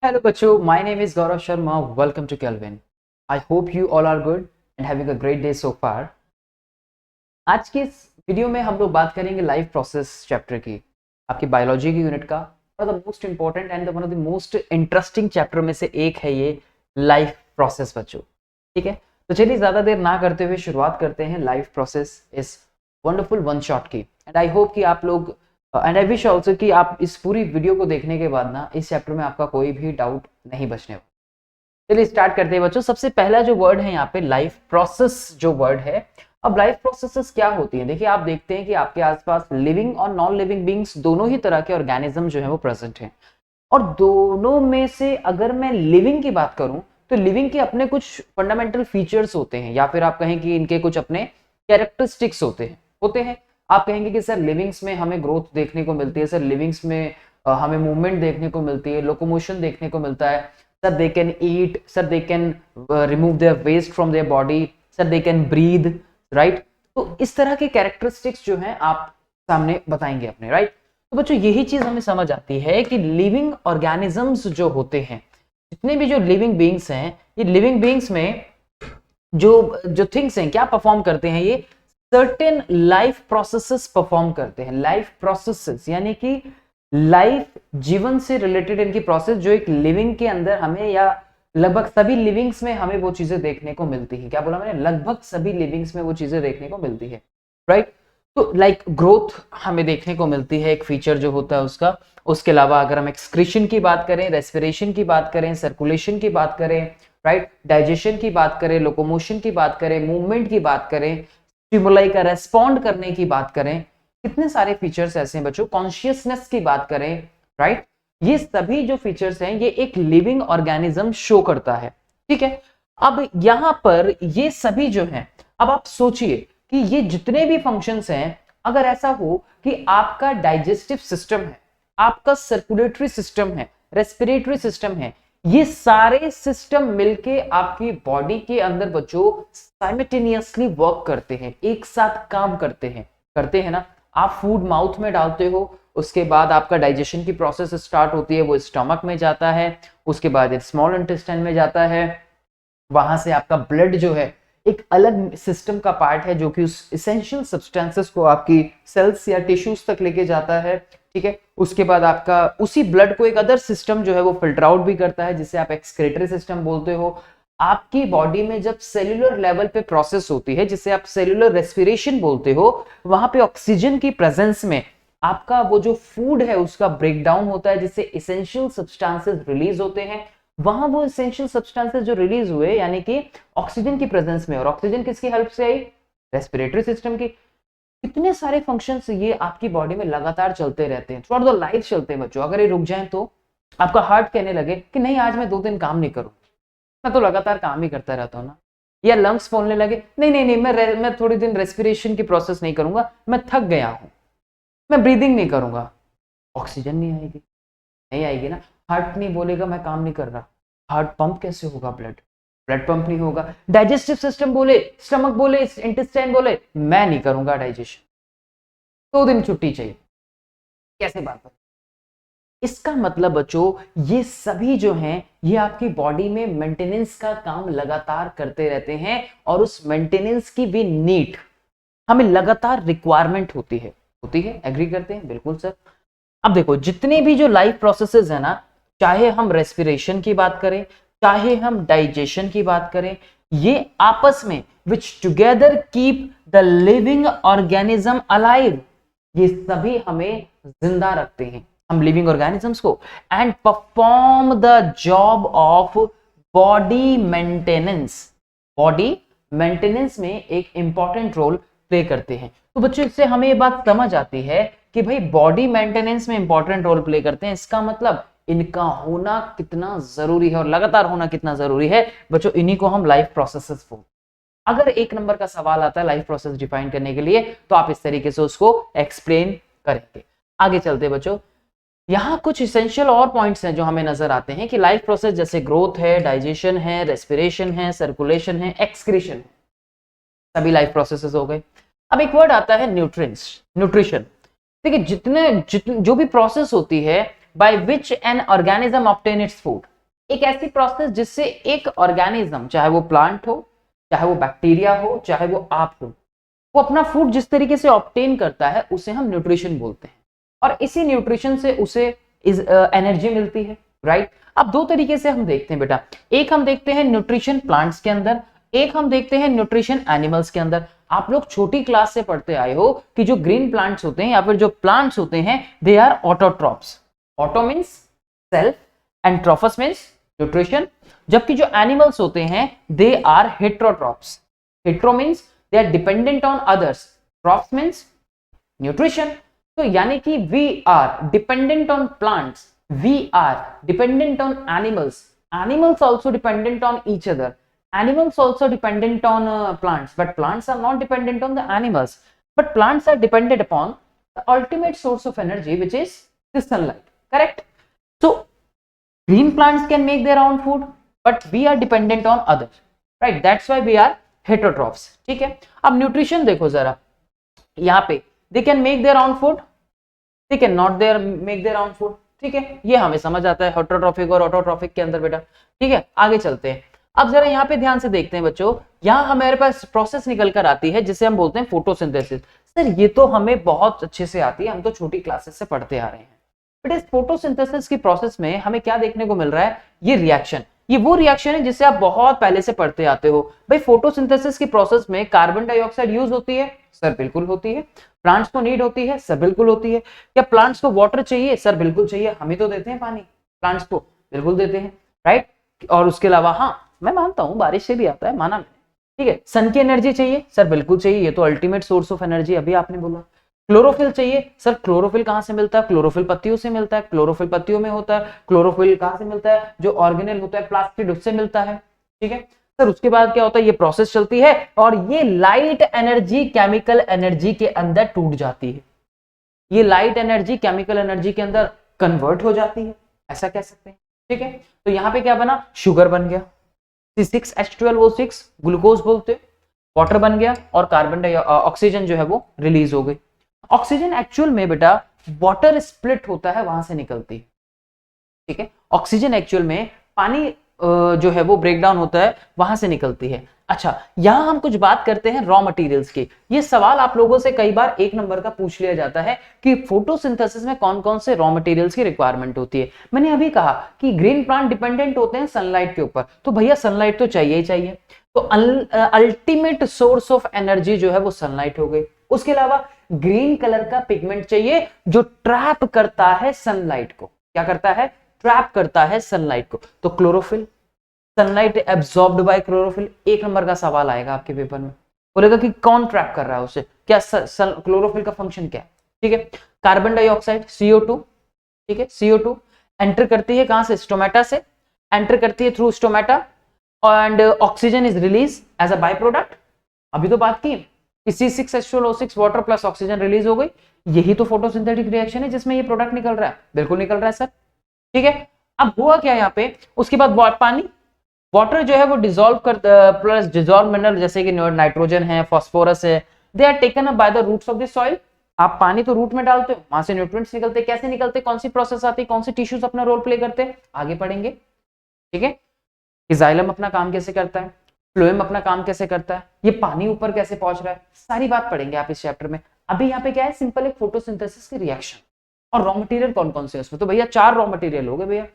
Hello बच्चों, my name is Gaurav Sharma. Welcome to Kelvin. I hope you all are good and having a great day so far. आज के इस video में हम लोग बात करेंगे लाइफ प्रोसेस चैप्टर की, आपकी बायोलॉजी की यूनिट का the most important and one of the most interesting chapter में से एक है ये लाइफ प्रोसेस बच्चों। ठीक है, तो चलिए ज़्यादा देर ना करते हुए शुरुआत करते हैं लाइफ प्रोसेस इस वंडरफुल वन शॉट की। एंड आई होप कि आप लोग एंड आई विश ऑल्सो कि आप इस पूरी वीडियो को देखने के बाद ना इस चैप्टर में आपका कोई भी डाउट नहीं बचने वाला। चलिए स्टार्ट करते हैं बच्चों। सबसे पहला जो वर्ड है यहाँ पे लाइफ प्रोसेस जो वर्ड है। अब लाइफ प्रोसेसेस क्या होती हैं? देखिए, आप देखते हैं कि आपके आसपास लिविंग और नॉन लिविंग बींग्स दोनों ही तरह के ऑर्गेनिज्म जो है वो प्रेजेंट हैं, और दोनों में से अगर मैं लिविंग की बात करूं तो लिविंग के अपने कुछ फंडामेंटल फीचर्स होते हैं, या फिर आप कहें कि इनके कुछ अपने कैरेक्टरिस्टिक्स होते हैं। आप कहेंगे कि सर लिविंग्स में हमें ग्रोथ देखने को मिलती है, सर लिविंग्स में हमें मूवमेंट देखने को मिलती है, लोकोमोशन देखने को मिलता है, sir they can eat, sir they can remove their waste from their body, sir they can breathe, right. तो इस तरह के कैरेक्टरिस्टिक्स जो हैं आप सामने बताएंगे अपने, राइट। तो बच्चों यही चीज हमें समझ आती है कि लिविंग ऑर्गेनिजम्स जो होते हैं, जितने भी जो लिविंग बींग्स हैं, ये लिविंग बींग्स में जो जो थिंग्स हैं क्या परफॉर्म करते हैं, ये सर्टेन लाइफ प्रोसेसेस परफॉर्म करते हैं। लाइफ प्रोसेसेस यानी कि लाइफ, जीवन से रिलेटेड इनकी प्रोसेस जो एक लिविंग के अंदर हमें, या लगभग सभी लिविंग्स में हमें वो चीजें देखने को मिलती है। क्या बोला मैंने? लगभग सभी लिविंग्स में वो चीजें देखने को मिलती है, राइट। तो लाइक ग्रोथ हमें देखने को मिलती है, एक फीचर जो होता है उसका। उसके अलावा अगर हम एक्सक्रीशन की बात करें, रेस्पिरेशन की बात करें, सर्कुलेशन की बात करें, राइट, डाइजेशन की बात करें, लोकोमोशन की बात करें, मूवमेंट की बात करें, स्टिमुलाई का रेस्पॉन्ड करने की बात करें, कितने सारे फीचर्स ऐसे हैं बच्चों। कॉन्शियसनेस की बात करें, राइट, ये सभी जो फीचर्स हैं ये एक लिविंग ऑर्गेनिज्म शो करता है। ठीक है, अब यहां पर ये सभी जो हैं, अब आप सोचिए कि ये जितने भी फंक्शंस हैं, अगर ऐसा हो कि आपका डाइजेस्टिव सिस्टम है, आपका सर्कुलेटरी सिस्टम है, रेस्पिरेटरी सिस्टम है, ये सारे सिस्टम मिलके आपकी बॉडी के अंदर बच्चों साइमल्टेनियसली वर्क करते हैं, एक साथ काम करते हैं ना। आप फूड माउथ में डालते हो, उसके बाद आपका डाइजेशन की प्रोसेस स्टार्ट होती है, वो स्टमक में जाता है, उसके बाद स्मॉल इंटेस्टाइन में जाता है, वहां से आपका ब्लड जो है एक अलग सिस्टम का पार्ट है जो कि उस इसेंशियल सब्सटेंसेस को आपकी सेल्स या टिश्यूज तक लेके जाता है। ठीक है, उसके बाद आपका उसी ब्लड को एक अदर सिस्टम जो है वो फिल्टर आउट भी करता है, जिसे आप एक्सक्रीटरी सिस्टम बोलते हो। आपकी बॉडी में जब सेल्यूलर लेवल पे प्रोसेस होती है, जिसे आप सेल्यूलर रेस्पिरेशन बोलते हो, वहां पे ऑक्सीजन की प्रेजेंस में आपका वो जो फूड है उसका ब्रेकडाउन होता है, जिससे इसेंशियल सब्सटेंसेस रिलीज होते हैं। वहां वो इसेंशियल सब्सटेंसेस जो रिलीज हुए यानी कि ऑक्सीजन की प्रेजेंस में, और ऑक्सीजन किसकी हेल्प से आई? रेस्पिरेटरी सिस्टम की। कितने सारे फंक्शंस ये आपकी बॉडी में लगातार चलते रहते हैं, थ्रू आउट द लाइफ चलते हैं बच्चों। अगर ये रुक जाएं तो आपका हार्ट कहने लगे कि नहीं आज मैं 2 दिन काम नहीं करूं, मैं तो लगातार काम ही करता रहता हूं ना। या लंग्स बोलने लगे नहीं नहीं नहीं, मैं थोड़ी दिन रेस्पिरेशन की प्रोसेस नहीं करूंगा, मैं थक गया हूं, मैं ब्रीदिंग नहीं करूंगा। ऑक्सीजन नहीं आएगी ना। हार्ट नहीं बोलेगा मैं काम नहीं कर रहा, हार्ट पंप कैसे होगा? ब्लड पंप नहीं होगा। डाइजेस्टिव सिस्टम बोले, स्टमक बोले, इंटेस्टाइन बोले मैं नहीं करूंगा डाइजेशन, 2 दिन छुट्टी चाहिए, कैसे बात है? इसका मतलब बच्चों ये सभी जो हैं ये आपकी बॉडी में मेंटेनेंस का काम लगातार करते रहते हैं, और उस मेंटेनेंस की भी नीड हमें लगातार रिक्वायरमेंट होती है। एग्री करते हैं? बिल्कुल सर। अब देखो, जितने भी जो लाइफ प्रोसेसेस है ना, चाहे हम रेस्पिरेशन की बात करें, चाहे हम डाइजेशन की बात करें, ये आपस में which together keep the living organism alive, ये सभी हमें जिंदा रखते हैं, हम लिविंग ऑर्गेनिजम्स को, and perform the job of body maintenance में एक इंपॉर्टेंट रोल प्ले करते हैं। तो बच्चों इससे हमें ये बात समझ आती है कि भाई बॉडी मेंटेनेंस में इंपॉर्टेंट रोल प्ले करते हैं, इसका मतलब इनका होना कितना जरूरी है और लगातार होना कितना जरूरी है बच्चों, इन्हीं को हम लाइफ प्रोसेसेस बोलते हैं। अगर 1 नंबर का सवाल आता है लाइफ प्रोसेस डिफाइन करने के लिए, तो आप इस तरीके से उसको एक्सप्लेन करेंगे। आगे चलते बच्चों, यहां कुछ इसेंशियल और पॉइंट्स हैं जो हमें नजर आते हैं कि लाइफ प्रोसेस जैसे ग्रोथ है, डाइजेशन है, रेस्पिरेशन है, सर्कुलेशन है, एक्सक्रीशन है, सभी लाइफ प्रोसेसेस हो गए। अब एक वर्ड आता है न्यूट्रिशन। देखिए जितने जो भी प्रोसेस होती है by which an organism obtain its food. एक ऐसी प्रोसेस जिससे एक ऑर्गेनिज्म, चाहे वो प्लांट हो, चाहे वो बैक्टीरिया हो, चाहे वो आप हो, वो अपना फूड जिस तरीके से ऑब्टेन करता है उसे हम न्यूट्रिशन बोलते हैं, और इसी न्यूट्रिशन से उसे एनर्जी मिलती है, राइट। अब दो तरीके से हम देखते हैं बेटा, एक हम देखते हैं न्यूट्रिशन प्लांट्स के अंदर, एक हम देखते हैं न्यूट्रिशन एनिमल्स के अंदर। आप लोग छोटी क्लास से पढ़ते आए हो कि जो ग्रीन प्लांट्स होते हैं या फिर जो प्लांट्स होते हैं, they are autotrophs. Auto means self and trophs means nutrition, जबकि जो एनिमल्स होते हैं they are heterotrophs. Hetero means they are dependent on others, trophs means nutrition. तो यानी कि we are dependent on plants, we are dependent on animals, animals also dependent on each other, animals also dependent on plants, but plants are not dependent on the animals, but plants are dependent upon the ultimate source of energy, which is the sunlight, correct? So green plants can make their own food, but we are dependent on others, right? That's why we are heterotrophs, ठीक है। अब nutrition देखो जरा, यहाँ पे they can make their own food, they can not make their own food, ठीक है, ये हमें समझ आता है हेटरोट्रॉफिक और ऑटोट्रॉफिक के अंदर बेटा, ठीक है। आगे चलते हैं, अब जरा यहाँ पे ध्यान से देखते हैं बच्चों, यहाँ हमारे पास प्रोसेस निकल कर आती है जिसे हम बोलते हैं फोटोसिंथेसिस। सर ये तो हमें बहुत अच्छे से आती है, हम तो छोटी क्लासेस से पढ़ते आ रहे हैं, बट इस फोटोसिंथेसिस की प्रोसेस में हमें क्या देखने को मिल रहा है, ये रिएक्शन, ये वो रिएक्शन है जिसे आप बहुत पहले से पढ़ते आते हो। भाई फोटोसिंथेसिस की प्रोसेस में कार्बन डाइऑक्साइड यूज होती है, सर बिल्कुल होती है। प्लांट्स को नीड होती है, सर बिल्कुल होती है। क्या प्लांट्स को वाटर चाहिए, सर बिल्कुल चाहिए, हम ही तो देते हैं पानी प्लांट्स को, बिल्कुल देते हैं, राइट। और उसके अलावा हाँ मैं मानता हूं बारिश से भी आता है, माना मैंने, ठीक है। सन की एनर्जी चाहिए, सर बिल्कुल चाहिए, ये तो अल्टीमेट सोर्स ऑफ एनर्जी अभी आपने बोला। क्लोरोफिल चाहिए, सर क्लोरोफिल कहां से मिलता है, क्लोरोफिल पत्तियों से मिलता है, क्लोरोफिल पत्तियों में होता है। क्लोरोफिल कहां से मिलता है, जो ऑर्गेनेल होता है प्लास्टिड उससे मिलता है, ठीक है सर। उसके बाद क्या होता है, ये प्रोसेस चलती है और ये लाइट एनर्जी केमिकल एनर्जी के अंदर टूट जाती है, ये लाइट एनर्जी केमिकल एनर्जी के अंदर कन्वर्ट हो जाती है, ऐसा कह सकते हैं, ठीक है। तो यहाँ पे क्या बना, शुगर बन गया, C6H12O6 ग्लूकोज बोलते, वाटर बन गया और कार्बन ऑक्सीजन जो है वो रिलीज हो गई। ऑक्सीजन एक्चुअल में बेटा वाटर स्प्लिट होता है, वहां से निकलती है, ठीक है। ऑक्सीजन एक्चुअल में पानी जो है वो ब्रेक डाउन होता है, वहां से निकलती है। अच्छा यहां हम कुछ बात करते हैं रॉ मटेरियल्स की। ये सवाल आप लोगों से कई बार 1 नंबर का पूछ लिया जाता है कि फोटोसिंथेसिस में कौन कौन से रॉ मटेरियल्स की रिक्वायरमेंट होती है। मैंने अभी कहा कि ग्रीन प्लांट डिपेंडेंट होते हैं सनलाइट के ऊपर, तो भैया सनलाइट तो चाहिए ही चाहिए, तो अल्टीमेट सोर्स ऑफ एनर्जी जो है वो सनलाइट हो गई। उसके अलावा ग्रीन कलर का पिगमेंट चाहिए जो ट्रैप करता है सनलाइट को, क्या करता है, ट्रैप करता है सनलाइट को, तो chlorophyll. Sunlight absorbed bye chlorophyll, 1 number का सवाल आएगा आपके पेपर में, बोलेगा कि कौन ट्रैप कर रहा है उसे, क्या क्लोरोफिल का फंक्शन क्या है, ठीक है। कार्बन डाइऑक्साइड CO2, ठीक है, CO2 एंटर करती है कहां से, स्टोमेटा से एंटर करती है through stomata, and oxygen is release as a by product. अभी तो बात की कि C6H12O6 water plus oxygen release हो गई, यही तो फोटोसिंथेटिक रिएक्शन है जिसमें ये प्रोडक्ट निकल रहा है, बिल्कुल निकल रहा है सर, ठीक है। अब हुआ क्या यहाँ पे, उसके बाद पानी, वाटर जो है वो डिसॉल्व कर प्लस डिसॉल्व मिनरल जैसे कि नाइट्रोजन है, फास्फोरस है, they are taken up by the roots of the soil. आप पानी तो रूट में डालते हो, वहां से न्यूट्रिएंट्स निकलते, कैसे निकलते, कौन सी प्रोसेस आती है, कौन सी टिश्यूज अपना रोल प्ले करते हैं, आगे पढ़ेंगे, ठीक है। जाइलम अपना काम कैसे करता है, फ्लोएम अपना काम कैसे करता है, ये पानी ऊपर कैसे पहुंच रहा है, सारी बात पढ़ेंगे आप इस चैप्टर में। अभी यहाँ पे क्या है, सिंपल एक फोटोसिंथेसिस की रिएक्शन, और रॉ मटेरियल कौन कौन से उसमें, तो भैया 4 रॉ मटेरियल हो गए भैया,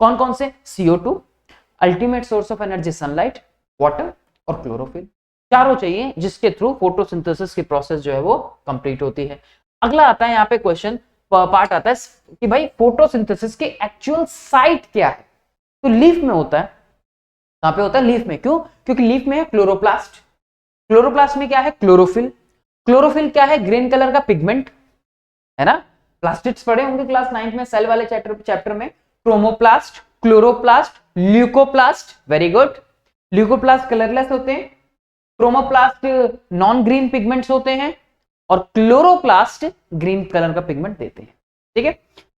कौन कौन से, CO2, ultimate source of energy sunlight, water और क्लोरोफिल, चारों चाहिए जिसके थ्रू फोटोसिंथेसिस की प्रोसेस जो है वो कंप्लीट होती है। अगला आता है यहाँ पे क्वेश्चन पार्ट आता है कि भाई फोटोसिंथेसिस की एक्चुअल साइट क्या है, तो लीफ में होता है, कहां पे होता है, लीफ में, क्यों, क्योंकि लीफ में है क्लोरोप्लास्ट, क्लोरोप्लास्ट में क्या है, क्लोरोफिल, क्लोरोफिल क्या है, ग्रीन कलर का पिगमेंट है ना, प्लास्टिड्स पढ़े होंगे क्लास 9th में सेल वाले चैप्टर में, chromoplast, chloroplast, leucoplast, very good, leucoplast colourless होते हैं, क्रोमोप्लास्ट नॉन ग्रीन पिगमेंट्स होते हैं, और क्लोरोप्लास्ट ग्रीन कलर का पिगमेंट देते हैं, ठीक है।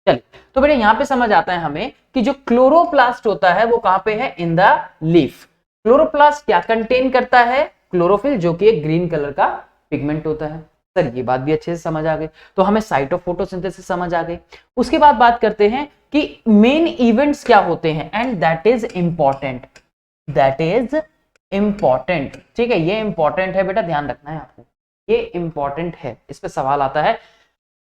चलिए तो बेटा यहां पे समझ आता है हमें कि जो क्लोरोप्लास्ट होता है वो कहां पे है, इन द लीफ। क्लोरोप्लास्ट क्या कंटेन करता है, क्लोरोफिल, जो कि एक ग्रीन कलर का पिगमेंट होता है, सर ये बात भी अच्छे से समझ आ गई, तो हमें साइट ऑफ फोटोसिंथेसिस समझ आ गई। उसके बाद बात करते हैं कि मेन इवेंट्स क्या होते हैं, and that is important, that is important. ठीक है, ये इंपॉर्टेंट है बेटा, ध्यान रखना है आपको, ये इंपॉर्टेंट है, इस पे सवाल आता है,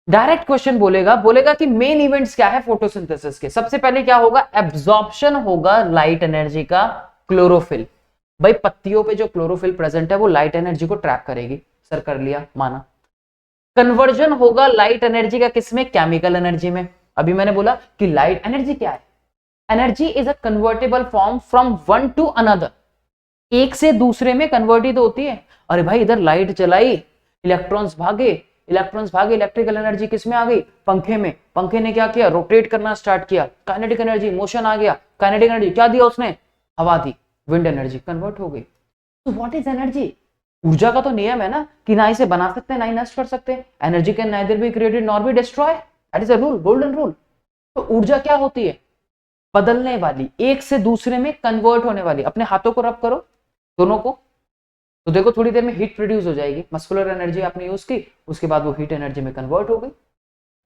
डायरेक्ट क्वेश्चन बोलेगा कि मेन इवेंट्स क्या है फोटोसिंथेसिस के। सबसे पहले क्या होगा, एब्जॉर्प्शन होगा लाइट एनर्जी का, क्लोरोफिल। भाई पत्तियों पे जो क्लोरोफिल प्रेजेंट है वो लाइट एनर्जी को ट्रैप करेगी, सर कर लिया, माना। कन्वर्जन होगा लाइट एनर्जी का, किसमें, केमिकल एनर्जी में। अभी मैंने बोला कि लाइट एनर्जी क्या है, energy is a convertible form from one two another, एक से दूसरे में कन्वर्ट ही तो होती है। अरे भाई इधर लाइट चलाई, इलेक्ट्रॉन्स भागे, इलेक्ट्रिकल एनर्जी किस में आ गई, पंखे में। पंखे ने क्या किया, रोटेट करना स्टार्ट किया, काइनेटिक एनर्जी, मोशन आ गया, काइनेटिक एनर्जी क्या दिया उसने, हवा दी, विंड एनर्जी कन्वर्ट हो गई। तो व्हाट इज एनर्जी, ऊर्जा का तो नियम है ना कि ना इसे बना सकते हैं ना ही नष्ट कर सकते हैं। Energy can neither be created nor be destroy, that is a rule, golden rule. तो ऊर्जा क्या होती है, बदलने वाली, एक से दूसरे में कन्वर्ट होने वाली। अपने हाथों को रब करो दोनों को, तो देखो थोड़ी देर में हीट प्रोड्यूस हो जाएगी, मस्कुलर एनर्जी आपने यूज की, उसके बाद वो हीट एनर्जी में कन्वर्ट हो गई,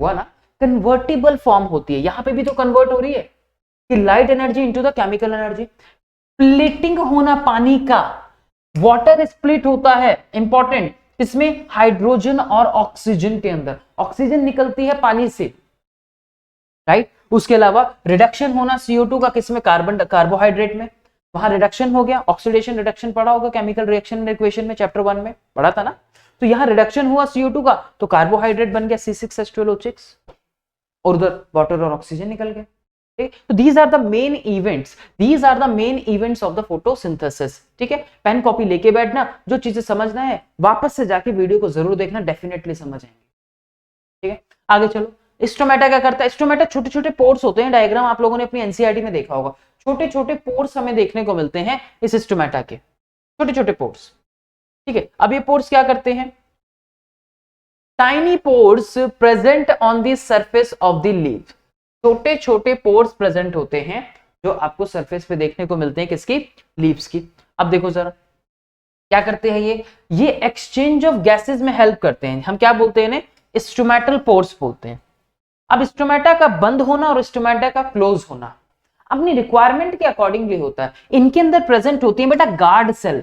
हुआ ना। कन्वर्टिबल फॉर्म होती है, यहां पे भी तो कन्वर्ट हो रही है कि light energy into the chemical energy. Splitting होना पानी का, वाटर स्प्लिट होता है, इंपॉर्टेंट, इसमें हाइड्रोजन और ऑक्सीजन के अंदर, ऑक्सीजन निकलती है पानी से, राइट। उसके अलावा रिडक्शन होना CO2 का, किसमें, कार्बोहाइड्रेट में, वहां रिडक्शन हो गया, ऑक्सीडेशन रिडक्शन पढ़ा होगा केमिकल रिएक्शन इक्वेशन में, चैप्टर 1 में पढ़ा था ना। तो यहां रिडक्शन हुआ CO2 का, तो कार्बोहाइड्रेट बन गया C6H12O6, और उधर वाटर और ऑक्सीजन निकल गए। तो these are the main events, these are the main events of the photosynthesis। ठीक है, पेन कॉपी लेके बैठना, जो चीजें समझना है वापस से जाके वीडियो को जरूर देखना, डेफिनेटली समझ आएंगे। ठीक है, आगे चलो। स्टोमेटा क्या करता है, स्टोमेटा छोटे छोटे पोर्स होते हैं, डायग्राम आप लोगों ने अपनी एनसीईआरटी में देखा होगा, छोटे छोटे पोर्स हमें देखने को मिलते हैं इस स्टोमेटा के, छोटे छोटे पोर्स। ठीक है, अब ये पोर्स क्या करते हैं, tiny pores present on the surface of the leaf, छोटे छोटे पोर्स प्रेजेंट होते हैं जो आपको सरफेस पे देखने को मिलते हैं, किसकी, लीव्स की। अब देखो जरा क्या करते हैं ये एक्सचेंज ऑफ गैसेस में हेल्प करते हैं, हम क्या बोलते हैं इन्हें, स्टोमेटल पोर्स बोलते हैं। अब स्टोमेटा का बंद होना और स्टोमेटा का क्लोज होना अपनी रिक्वायरमेंट के अकॉर्डिंगली होता है। इनके अंदर प्रेजेंट होती है बेटा गार्ड सेल,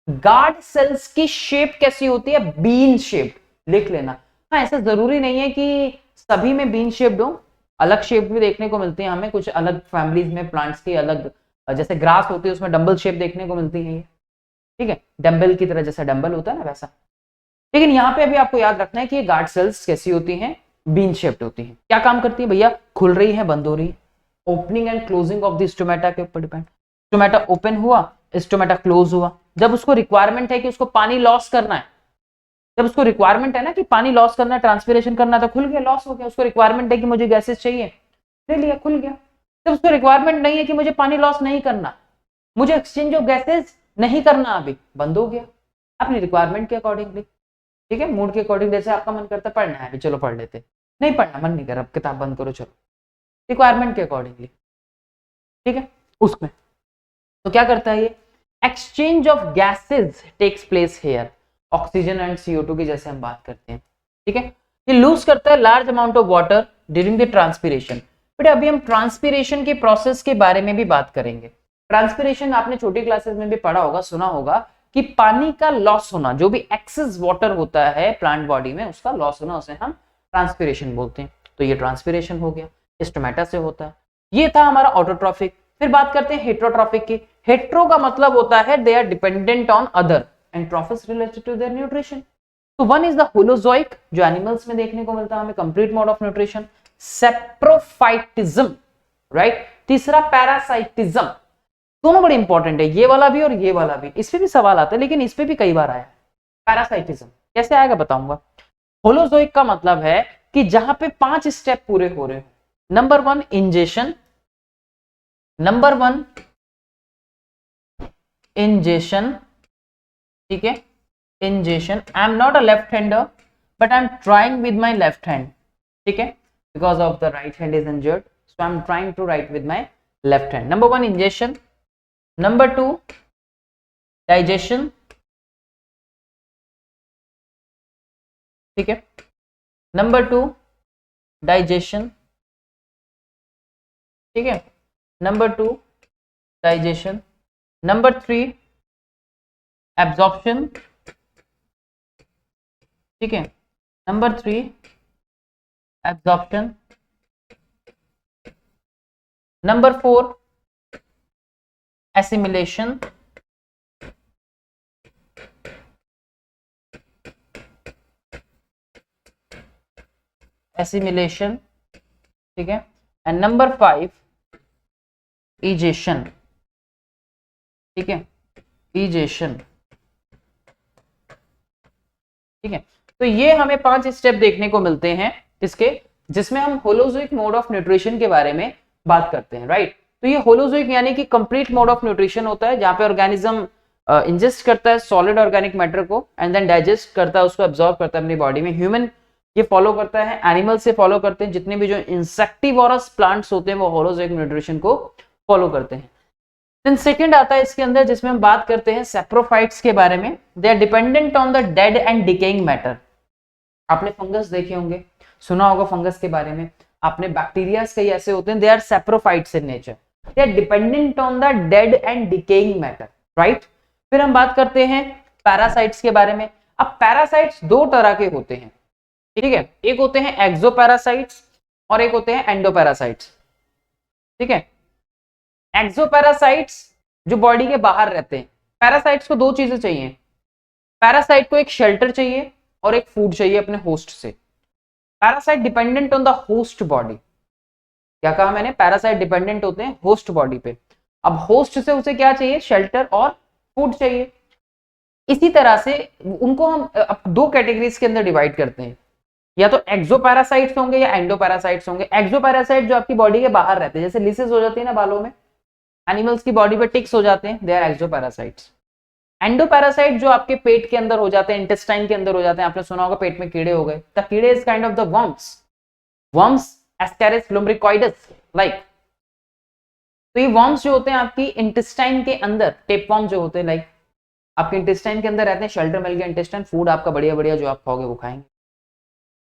गार्ड सेल्स की शेप कैसी होती है, बीन शेप, लिख लेना। हाँ, ऐसा जरूरी नहीं है कि सभी में बीन शेप्ड हो, अलग शेप भी देखने को मिलती है हमें, कुछ अलग फैमिलीज में प्लांट्स की अलग, जैसे ग्रास होती है उसमें डंबल शेप देखने को मिलती है, ठीक है, डंबल की तरह, जैसा डंबल होता है ना वैसा। लेकिन यहाँ पे अभी आपको याद रखना है कि ये गार्ड सेल्स कैसी होती हैं, बीन शेप्ड होती हैं। क्या काम करती है भैया, खुल रही है, बंद हो रही है, opening and closing of the stomata के ऊपर डिपेंड। स्टोमेटा ओपन हुआ, स्टोमेटा क्लोज हुआ, जब उसको रिक्वायरमेंट है कि उसको पानी लॉस करना है, जब उसको रिक्वायरमेंट है ना कि पानी लॉस करना है, ट्रांसपिरेशन करना है, तो खुल गया, लॉस हो गया। उसको रिक्वायरमेंट है कि मुझे गैसेस चाहिए, ले लिया, खुल गया। जब उसको रिक्वायरमेंट नहीं है कि मुझे पानी लॉस नहीं करना, मुझे एक्सचेंज ऑफ गैसेस नहीं करना, अभी बंद हो गया अपनी रिक्वायरमेंट के अकॉर्डिंगली। ठीक है, मूड के अकॉर्डिंग, जैसे आपका मन करता है पढ़ना है अभी, चलो पढ़ लेते, नहीं पढ़ना मन नहीं कर, अब किताब बंद करो, चलो रिक्वायरमेंट के अकॉर्डिंगली। ठीक है, उसमें तो क्या करता है ये, exchange of gases takes place here, oxygen and CO2 की जैसे हम बात करते हैं। ठीक है, ये लूज करता है large amount of water during the transpiration. But अभी हम ट्रांसपिरेशन के प्रोसेस के बारे में भी बात करेंगे। ट्रांसपिरेशन आपने छोटी क्लासेस में भी पढ़ा होगा, सुना होगा कि पानी का लॉस होना, जो भी एक्सेस वाटर होता है प्लांट बॉडी में उसका लॉस होना, उसे हम ट्रांसपिरेशन बोलते हैं। तो ये ट्रांसपिरेशन हो गया, स्टोमेटा से होता है। ये था हमारा ऑटोट्रॉफिक। फिर बात करते हैं हेट्रोट्रॉफिक की। हेट्रो का मतलब होता है they are dependent on other and trophs related to their nutrition. तो वन इज द होलोजोइक, जो एनिमल्स में देखने को मिलता है हमें, complete mode of nutrition. Saprophytism, right. तीसरा पैरासाइटिज्म, दोनों बड़े इंपॉर्टेंट है, ये वाला भी और ये वाला भी, इस पे भी सवाल आता है, लेकिन इस पे भी कई बार आया। पैरासाइटिज्म कैसे आएगा बताऊंगा। होलोजोइक का मतलब है कि जहां पे 5 स्टेप पूरे हो रहे हो। नंबर 1 इंजेशन, नंबर 1 इंजेशन, ठीक है, ingestion. I am not a left hander but I am trying with my left hand, ठीक है, because of the right hand is injured, so I am trying to write with my left hand. Number 1 ingestion, number 2 digestion, ठीक है। Number 2 digestion, ठीक है। Number 2 digestion. Number 3 absorption, ठीक है। Number 3 absorption. Number 4 assimilation, assimilation, ठीक है। And number 5 egestion, ठीक है, इजेशन, ठीक है। तो ये हमें 5 स्टेप देखने को मिलते हैं इसके, जिसमें हम होलोजोइक मोड ऑफ न्यूट्रिशन के बारे में बात करते हैं, राइट। तो ये होलोजोइक यानी कि कंप्लीट मोड ऑफ न्यूट्रिशन होता है, जहां पे ऑर्गेनिज्म इंजेस्ट करता है सॉलिड ऑर्गेनिक मैटर को एंड देन डाइजेस्ट करता है, उसको एब्जॉर्ब करता है अपनी बॉडी में। ह्यूमन ये फॉलो करता है, एनिमल से फॉलो करते हैं, जितने भी जो इंसेक्टिवोरस प्लांट्स होते हैं वो होलोजोइक न्यूट्रिशन को फॉलो करते हैं। देन सेकंड आता है इसके अंदर, जिसमें हम बात करते हैं सैप्रोफाइट्स के बारे में। They are dependent on the dead and decaying matter. आपने फंगस देखे होंगे, सुना होगा फंगस के बारे में, आपने बैक्टीरिया कई ऐसे होते हैं, they are saprophytes in nature, they are dependent on the dead and decaying matter, right. फिर हम बात करते हैं पैरासाइट्स के बारे में। अब पैरासाइट्स दो तरह के होते हैं, ठीक है। एक होते हैं एक्सोपैरासाइट्स और एक होते हैं एंडोपैरासाइट्स, ठीक है। एक्सोपैरासाइट्स जो बॉडी के बाहर रहते हैं। पैरासाइट्स को दो चीजें चाहिए, पैरासाइट को एक शेल्टर चाहिए और एक फूड चाहिए अपने होस्ट से। Parasite dependent on the host body. क्या कहा मैंने? पैरासाइट डिपेंडेंट होते हैं होस्ट बॉडी पे। अब होस्ट से उसे क्या चाहिए? शेल्टर और फूड चाहिए। इसी तरह से उनको हम दो कैटेगरीज के अंदर डिवाइड करते हैं, या तो एक्सोपैरासाइट्स होंगे या एंडोपैरासाइट्स होंगे। एक्सोपैरासाइट जो आपकी बॉडी के बाहर रहते हैं, जैसे लिसेस हो जाती है ना बालों में, एनिमल्स की बॉडी पे टिक्स हो जाते हैं, दे आर एक्सोपैरासाइट्स। एंडोपैरासाइट जो आपके पेट के अंदर हो जाते हैं, इंटेस्टाइन के अंदर हो जाते हैं। आपने सुना होगा पेट में कीड़े हो गए, द कीड़े is kind of the worms ascaris lumbricoides like. तो ये वर्म्स जो होते हैं आपकी इंटेस्टाइन के अंदर, टेपवर्म जो होते हैं लाइक आपके इंटेस्टाइन के अंदर रहते हैं। शेल्टर मिल गया इंटेस्टाइन, फूड आपका बढ़िया बढ़िया जो आप खाओगे वो खाएंगे,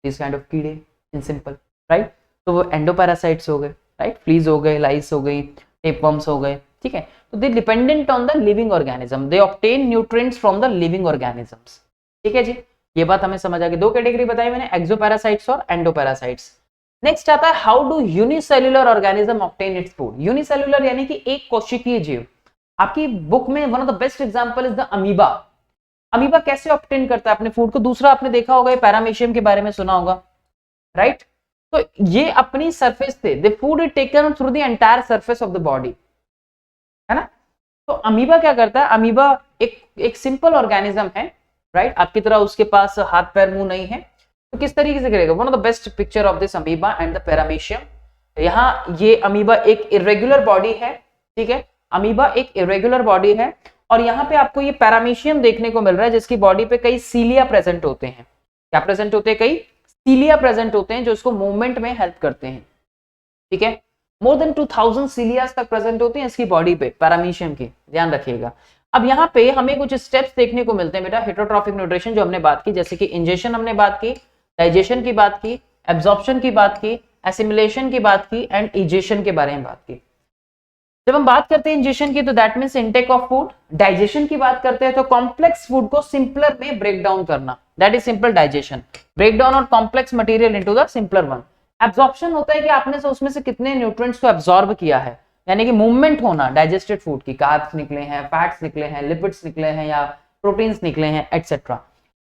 दिस काइंड ऑफ कीड़े इन सिंपल, राइट। तो वो एंडोपैरासाइट्स हो गए, राइट। फ्लीज हो गए, लाइस हो गई, टेपवर्म्स हो गए, ठीक है। तो they dependent on the living organism, they obtain nutrients from the living organisms, ठीक है जी। ये बात हमें समझ आ गई। दो कैटेगरी बताई मैंने, एक्सोपैरासाइट्स और एंडोपैरासाइट्स। नेक्स्ट आता है how do unicellular organism obtain its food. Unicellular यानी कि एक कोशिकीय जीव। आपकी बुक में one of the best example is the amoeba. Amoeba कैसे ऑब्टेन करता है अपने फूड को? दूसरा आपने देखा होगा, पैरामीशियम के बारे में सुना होगा, राइट। तो ये अपनी सरफेस से the food is taken through the entire surface of the body, है ना। तो अमीबा क्या करता है? अमीबा एक सिंपल ऑर्गेनिज्म है, राइट। आपकी तरह उसके पास हाथ पैर मुंह नहीं है, तो किस तरीके से करेगा? One of the best picture of this amoeba and the paramecium. यहाँ ये अमीबा एक इरेगुलर बॉडी है, ठीक है। अमीबा एक इरेगुलर बॉडी है और यहाँ पे आपको ये पैरामीशियम देखने को मिल रहा है, जिसकी बॉडी पे कई सीलिया प्रेजेंट होते हैं। क्या प्रेजेंट होते हैं? कई सीलिया प्रेजेंट होते हैं जो इसको मूवमेंट में हेल्प करते हैं, ठीक है। मोर देन 2000 सीलियास तक प्रेजेंट होते हैं इसकी बॉडी पे, पैरामीशियम की, ध्यान रखिएगा। अब यहाँ पे हमें कुछ स्टेप्स देखने को मिलते हैं बेटा हेटरोट्रॉफिक न्यूट्रिशन जो हमने बात की, जैसे कि इंजेशन हमने बात की, डाइजेशन की बात की, एब्जॉर्प्शन की बात की, एसिमिलेशन की बात की एंड इजेशन के बारे में बात की। जब हम बात करते हैं इंजेशन की, तो that means intake of food. Digestion की बात करते हैं तो कॉम्प्लेक्स फूड को सिंपलर में ब्रेक डाउन करना, that is simple digestion. Break down और complex material into the simpler one. Absorption होता है कि आपने से उसमें से कितने न्यूट्रिएंट्स को एब्जॉर्ब किया है, यानी कि मूवमेंट होना डाइजेस्टेड फूड की, कार्ब्स निकले हैं, फैट्स निकले हैं, लिपिड्स निकले हैं या प्रोटीन्स निकले हैं, एटसेट्रा।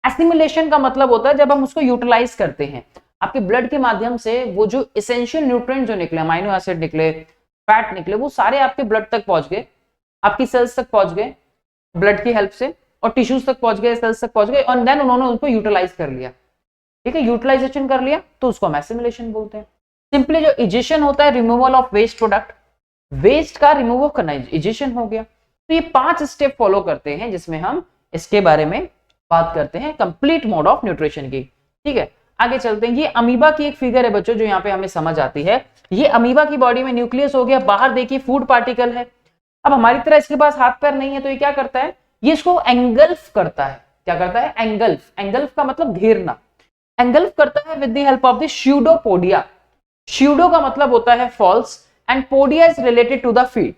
एसिमिलेशन का मतलब होता है जब हम उसको यूटिलाइज करते हैं, आपके ब्लड के माध्यम से वो जो एसेंशियल न्यूट्रिएंट जो निकले, अमाइनो एसिड निकले, फैट निकले, वो सारे आपके ब्लड तक पहुंच गए, आपकी सेल्स तक पहुंच गए ब्लड की हेल्प से, और टिश्यूज तक पहुंच गए, सेल्स तक पहुंच गए, और देन उन्होंने उनको यूटिलाइज कर लिया, ठीक है। यूटिलाइजेशन कर लिया तो उसको हम एसिमिलेशन बोलते हैं। सिंपली जो इजेशन होता है, removal of waste product, waste का रिमूव करना इजेशन हो गया। तो ये 5 स्टेप फॉलो करते हैं जिसमें हम इसके बारे में बात करते हैं कंप्लीट मोड ऑफ न्यूट्रिशन की, ठीक है। आगे चलते हैं। ये अमीबा की एक फिगर है बच्चों जो यहाँ पे हमें समझ आती है। ये अमीबा की बॉडी में न्यूक्लियस हो गया, बाहर देखिए फूड पार्टिकल है। अब हमारी तरह इसके पास हाथ पैर नहीं है, तो ये क्या करता है? ये इसको एंगल्फ करता है। क्या करता है? एंगल्फ। एंगल्फ का मतलब घेरना। एंगल्फ करता है with the help of the pseudopodia. Pseudo का मतलब होता है false and podia is related to the feed,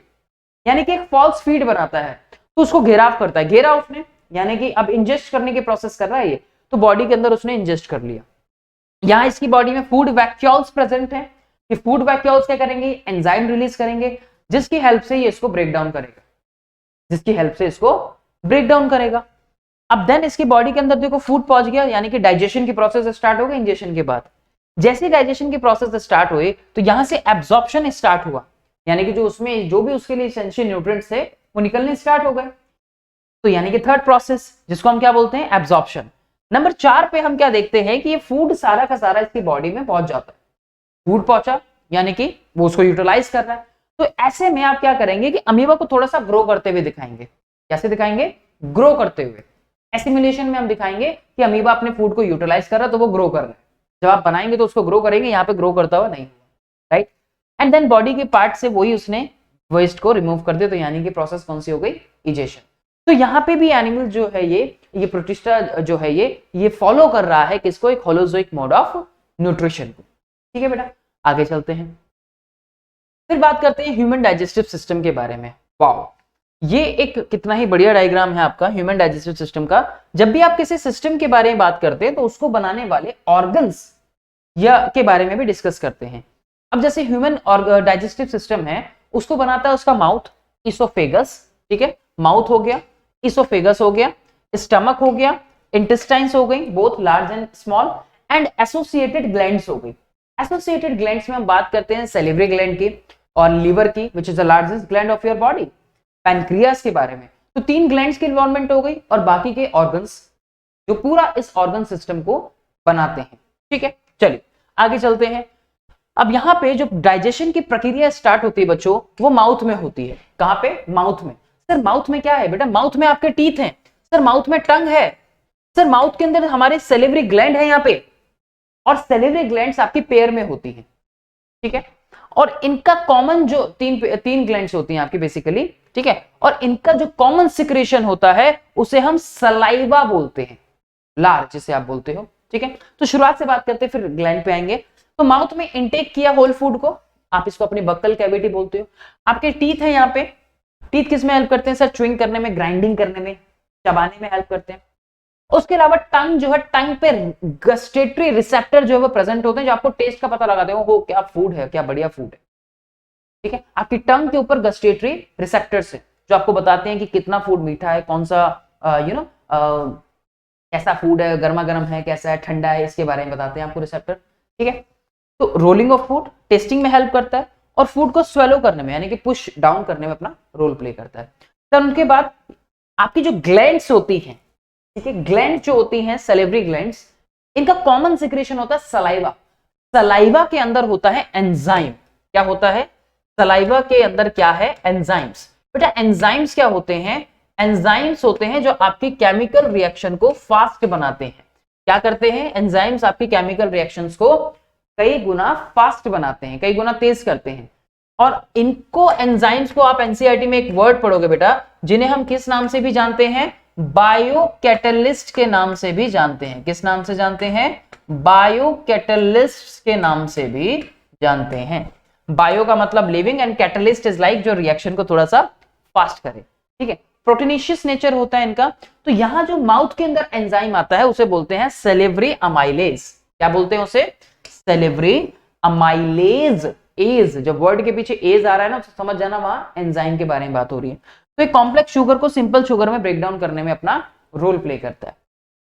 यानी कि एक फॉल्स फीड बनाता है तो उसको घेराव करता है। घेरा उसने, यानी कि अब इंजेस्ट करने की प्रोसेस कर रहा है ये, तो बॉडी के अंदर उसने इंजेस्ट कर लिया। यहां इसकी बॉडी में फूड वैक्यूल्स प्रेजेंट है। ये फूड वैक्यूल्स क्या करेंगे, एंजाइम रिलीज करेंगे, जिसकी हेल्प से ये इसको ब्रेक डाउन करेगा, जिसकी हेल्प से इसको ब्रेक डाउन करेगा। अब देन इसकी बॉडी के अंदर देखो फूड पहुंच गया, यानी कि डाइजेशन की प्रोसेस स्टार्ट हो गई इंजेशन के बाद। जैसे डाइजेशन की प्रोसेस स्टार्ट हुई तो यहां से एब्जॉर्प्शन स्टार्ट हुआ, यानी कि जो उसमें जो भी उसके लिए एसेंशियल न्यूट्रिएंट्स थे वो निकलने स्टार्ट हो गए। तो यानी कि थर्ड प्रोसेस जिसको हम क्या बोलते हैं, एब्जॉर्प्शन। नंबर 4 पे हम क्या देखते हैं कि ये फूड सारा का सारा इसकी बॉडी में पहुंच जाता है। फूड पहुंचा यानी कि वो उसको यूटिलाइज कर रहा है। तो ऐसे में आप क्या करेंगे कि अमीबा को थोड़ा सा ग्रो करते हुए दिखाएंगे। कैसे दिखाएंगे, ग्रो करते हुए। एसिमिलेशन में हम दिखाएंगे कि अमीबा अपने फूड को यूटिलाइज कर रहा है तो वो ग्रो कर रहा है। जब आप बनाएंगे तो उसको ग्रो करेंगे, यहाँ पे ग्रो करता हुआ नहीं, राइट। एंड देन बॉडी के पार्ट से वही उसने वेस्ट को रिमूव कर दिया, तो यानी कि प्रोसेस कौन सी हो गई, इजेशन। तो यहाँ पे भी एनिमल जो है ये प्रोटिस्टा जो है ये फॉलो कर रहा है किसको, एक होलोजोइक मोड ऑफ न्यूट्रिशन को। ठीक है बेटा, आगे चलते हैं। फिर बात करते हैं ह्यूमन डाइजेस्टिव सिस्टम के बारे में। वाओ, ये एक कितना ही बढ़िया डायग्राम है आपका ह्यूमन डाइजेस्टिव सिस्टम का। जब भी आप किसी सिस्टम के बारे में बात करते हैं तो उसको बनाने वाले ऑर्गन्स या के बारे में भी डिस्कस करते हैं। अब जैसे ह्यूमन डाइजेस्टिव सिस्टम है, उसको बनाता है उसका माउथ, इसोफेगस। ठीक है, माउथ हो गया, इसोफेगस हो गया, स्टमक हो गया, इंटेस्टाइन्स हो गई both large and small, and associated glands हो गई। एसोसिएटेड ग्लैंड्स में हम बात करते हैं सेलिवरी ग्लैंड की और लिवर की, which is the largest gland of your body, pancreas के बारे में। तो 3 ग्लैंड्स की इन्वॉल्वमेंट हो गई और बाकी के ऑर्गन्स जो पूरा इस ऑर्गन सिस्टम को बनाते हैं। ठीक है, चलिए आगे चलते हैं। अब यहाँ पे जो डाइजेशन की प्रक्रिया स्टार्ट होती है बच्चों, वो माउथ में होती है। कहां पे, माउथ में। सर माउथ में क्या है बेटा, माउथ में आपके टीथ हैं, सर माउथ में टंग है, सर माउथ के अंदर हमारे सेलिवरी ग्लैंड है यहाँ पे, और सेलिवरी ग्लैंड्स आपकी पेयर में होती है। ठीक है, और इनका कॉमन जो तीन ग्लैंड्स होती हैं आपकी बेसिकली। ठीक है, और इनका जो कॉमन सिक्रेशन होता है उसे हम सलाइवा बोलते हैं, लार जिसे आप बोलते हो। ठीक है, तो शुरुआत से बात करते हैं फिर ग्लैंड पे आएंगे। तो माउथ में इंटेक किया होल फूड को, आप इसको अपनी बक्कल कैविटी बोलते हो। आपके टीथ है यहाँ पे, टीथ किस में हेल्प करते हैं सर, च्युइंग करने में, ग्राइंडिंग करने में, चबाने में हेल्प करते हैं। उसके अलावा टंग जो है, टंग पे गस्टेटरी रिसेप्टर जो है वो प्रेजेंट होते हैं, जो आपको टेस्ट का पता लगाते हो, क्या फूड है, क्या बढ़िया फूड है। ठीक है, आपकी टंग के ऊपर गस्टेटरी रिसेप्टर्स है जो आपको बताते हैं कि कितना फूड मीठा है, कौन सा कैसा फूड है, गर्मा गर्म है, कैसा है, ठंडा है, इसके बारे में बताते हैं आपको रिसेप्टर। ठीक है, तो रोलिंग ऑफ फूड टेस्टिंग में हेल्प करता है और फूड को स्वेलो करने में यानी कि पुश डाउन करने में अपना रोल प्ले करता है। तो उनके बाद आपकी जो ग्लैंड्स होती हैं, ठीक है, ग्लैंड जो होती हैं सेलिवरी ग्लैंड्स, इनका कॉमन सिक्रेशन होता है सलाइवा। सलाइवा के अंदर होता है एंजाइम। क्या होता है, सलाइवा के अंदर क्या है, एंजाइम्स। बेटा एंजाइम्स क्या होते हैं, एंजाइम्स होते हैं जो आपकी केमिकल रिएक्शन को फास्ट बनाते हैं। क्या करते हैं, एंजाइम्स आपकी केमिकल रिएक्शंस को कई गुना फास्ट बनाते हैं, कई गुना तेज करते हैं। और इनको एंजाइम्स को आप एनसीईआरटी में एक वर्ड पढ़ोगे बेटा, जिन्हें हम किस नाम से भी जानते हैं, बायोकैटलिस्ट के नाम से भी जानते हैं। किस नाम से जानते हैं, बायोकैटलिस्ट के नाम से भी जानते हैं। बायो का मतलब living and catalyst is like जो रिएक्शन को थोड़ा सा फास्ट करे। ठीक है, प्रोटीनेशियस नेचर होता है इनका। तो यहां जो माउथ के अंदर एंजाइम आता है उसे बोलते हैं सेलिवरी अमाइलेज। क्या बोलते हैं उसे, सेलिवरी अमाइलेज। एज, जब वर्ड के पीछे एज आ रहा है ना, समझ जाना वहां एंजाइम के बारे में बात हो रही है। तो एक कॉम्प्लेक्स शुगर को सिंपल शुगर में ब्रेक डाउन करने में अपना रोल प्ले करता है।